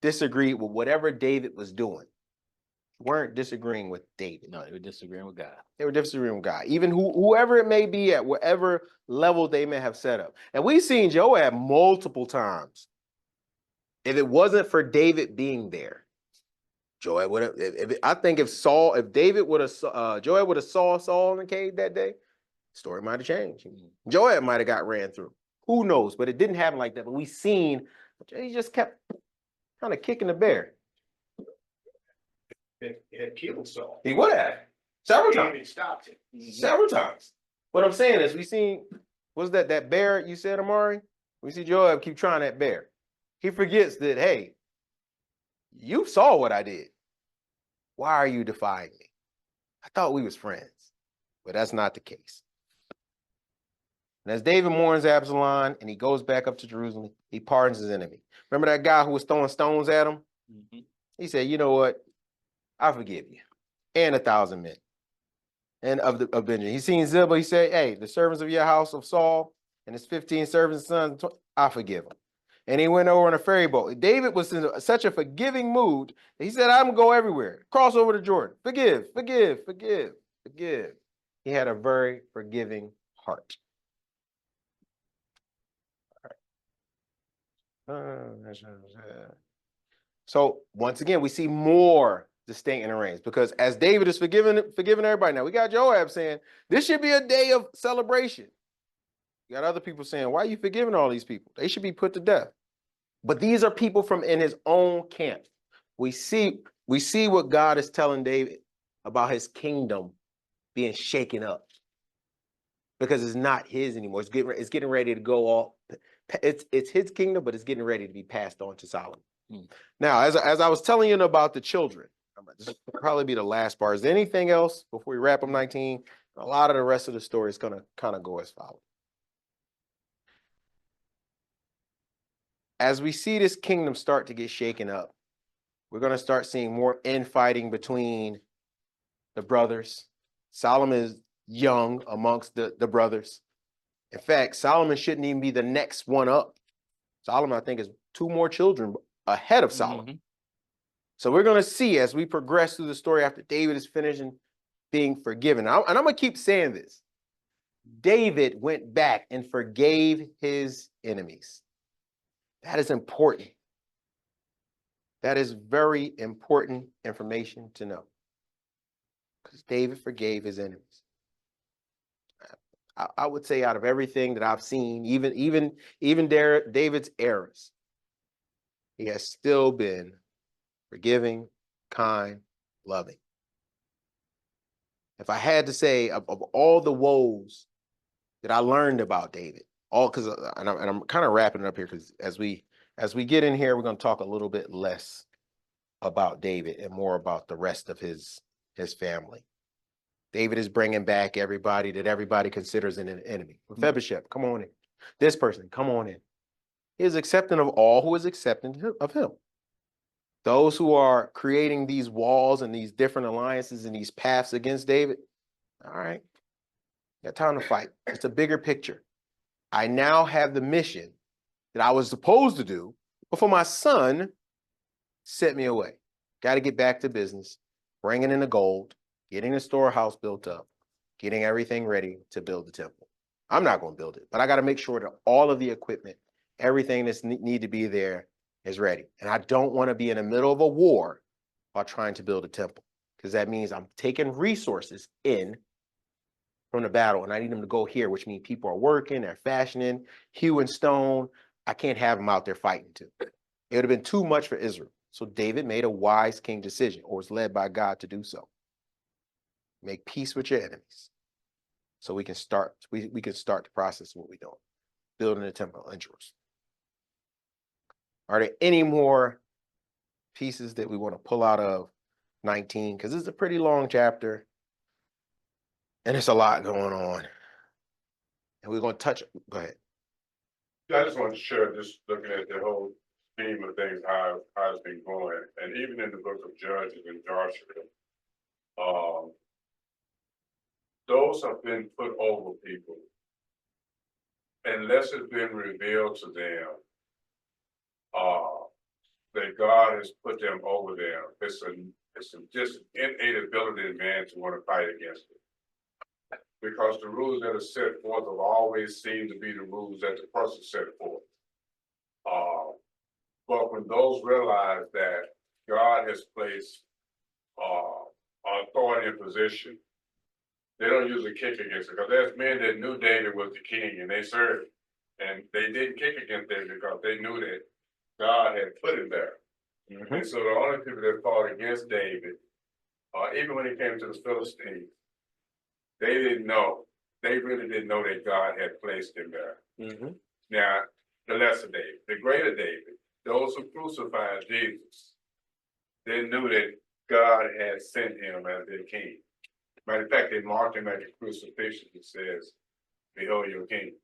disagreed with whatever David was doing, weren't disagreeing with David. No, they were disagreeing with God. They were disagreeing with God, even whoever it may be at whatever level they may have set up. And we've seen Joab multiple times. If it wasn't for David being there, Joab would have. I think if David would have, Joab would have saw Saul in the cave that day, the story might have changed. Joab might have got ran through. Who knows? But it didn't happen like that. But we seen he just kept kind of kicking the bear. It killed Saul. He would have several David times. stopped it. Several times. What I'm saying is, we seen was that bear you said, Amari? We see Joab keep trying that bear. He forgets that, hey, you saw what I did. Why are you defying me? I thought we was friends, but that's not the case. And as David mourns Absalom and he goes back up to Jerusalem, he pardons his enemy. Remember that guy who was throwing stones at him? He said, you know what? I forgive you. And 1,000 men. And of Benjamin. He seen Ziba, he said, hey, the servants of your house of Saul and his 15 servants and sons, I forgive them. And he went over on a ferry boat. David was in such a forgiving mood. He said, I'm going to go everywhere. Cross over to Jordan. Forgive. He had a very forgiving heart. So once again, we see more distinct in the reigns, because as David is forgiving everybody, now we got Joab saying this should be a day of celebration. You got other people saying, why are you forgiving all these people? They should be put to death. But these are people from in his own camp. We see what God is telling David about his kingdom being shaken up because it's not his anymore. It's getting ready to go off. It's his kingdom, but it's getting ready to be passed on to Solomon. Now, as I was telling you about the children, this will probably be the last part. Is there anything else before we wrap up 19? A lot of the rest of the story is going to kind of go as follows. As we see this kingdom start to get shaken up, we're going to start seeing more infighting between the brothers. Solomon is young amongst the brothers. In fact, Solomon shouldn't even be the next one up. Solomon, I think, is 2 more children ahead of Solomon. So we're going to see as we progress through the story after David is finishing being forgiven. And I'm going to keep saying this. David went back and forgave his enemies. That is important. That is very important information to know. Because David forgave his enemies. I would say out of everything that I've seen, even David's errors, he has still been forgiving, kind, loving. If I had to say of all the woes that I learned about David, and I'm kind of wrapping it up here because as we get in here, we're going to talk a little bit less about David and more about the rest of his family. David is bringing back everybody that everybody considers an enemy. Mephibosheth, come on in. This person, come on in. He is accepting of all who is accepting of him. Those who are creating these walls and these different alliances and these paths against David, all right, got time to fight. It's a bigger picture. I now have the mission that I was supposed to do before my son sent me away. Got to get back to business, bringing in the gold, getting the storehouse built up, getting everything ready to build the temple. I'm not going to build it, but I got to make sure that all of the equipment, everything that's need to be there is ready. And I don't want to be in the middle of a war while trying to build a temple, because that means I'm taking resources in from the battle and I need them to go here, which means people are working, they're fashioning, hewing stone. I can't have them out there fighting too. It would have been too much for Israel. So David made a wise king decision, or was led by God to do so. Make peace with your enemies, so we can start. We can start the process of what we're doing, building a temple in Jerusalem. Are there any more pieces that we want to pull out of 19? Because this is a pretty long chapter, and there's a lot going on. And we're going to touch. Go ahead. Yeah, I just want to share, just looking at the whole theme of things, how it's been going, and even in the book of Judges and Joshua, those have been put over people, unless it's been revealed to them that God has put them over them. It's just innate ability in man to want to fight against it, because the rules that are set forth have always seemed to be the rules that the person set forth. But when those realize that God has placed authority in position, they don't usually kick against it, because there's men that knew David was the king and they served, and they didn't kick against David because they knew that God had put him there. And so the only people that fought against David, even when he came to the Philistines, they didn't know. They really didn't know that God had placed him there. Now, the lesser David, the greater David, those who crucified Jesus, they knew that God had sent him as their king. Matter of fact, they marked him at the crucifixion. It says, "Behold your king."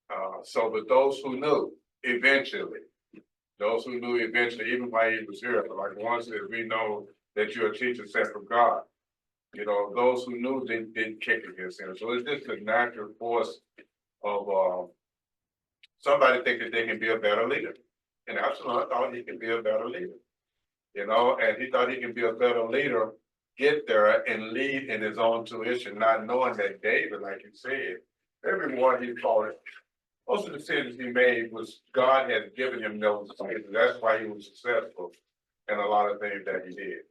But those who knew eventually, even while he was here, like one said, "We know that you're a teacher sent from God." You know, those who knew didn't kick against him. So it's just a natural force of somebody thinking they can be a better leader. And Absalom thought he could be a better leader. You know, and he thought he could be a better leader, get there and lead in his own tuition, not knowing that David, like you said, everyone he fought, most of the decisions he made was God had given him those decisions. That's why he was successful in a lot of things that he did.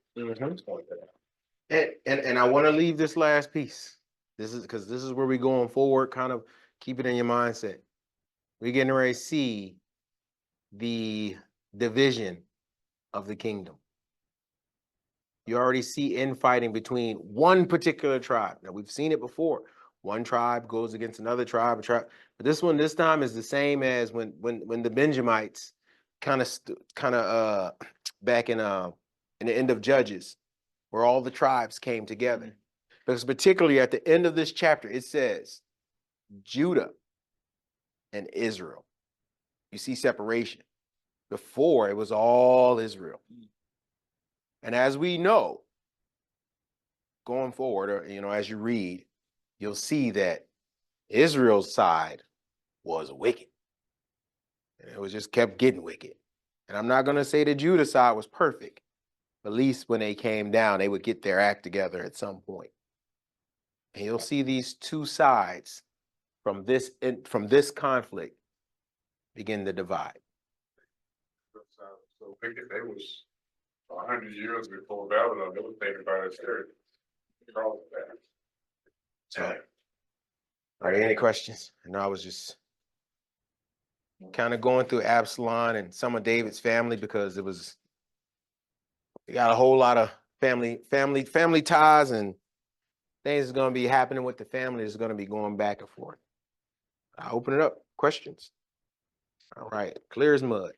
And I want to leave this last piece. This is where we're going forward. Kind of keep it in your mindset. We're getting ready to see the division of the kingdom. You already see infighting between one particular tribe. Now we've seen it before. One tribe goes against another tribe, but this time is the same as when the Benjamites kind of back in the end of Judges, where all the tribes came together. Because particularly at the end of this chapter, it says Judah and Israel. You see separation. Before it was all Israel. And as we know, going forward, or as you read, you'll see that Israel's side was wicked. And it was just kept getting wicked. And I'm not going to say the Judah side was perfect. At least when they came down, they would get their act together at some point. And you'll see these two sides from this conflict begin to divide. So wicked, they was 100 years before Babylon, they was thinking about it there. So, are there any questions? I know I was just kind of going through Absalom and some of David's family because we got a whole lot of family ties and things is going to be happening with the family. Is going to be going back and forth. I open it up. Questions? All right, clear as mud.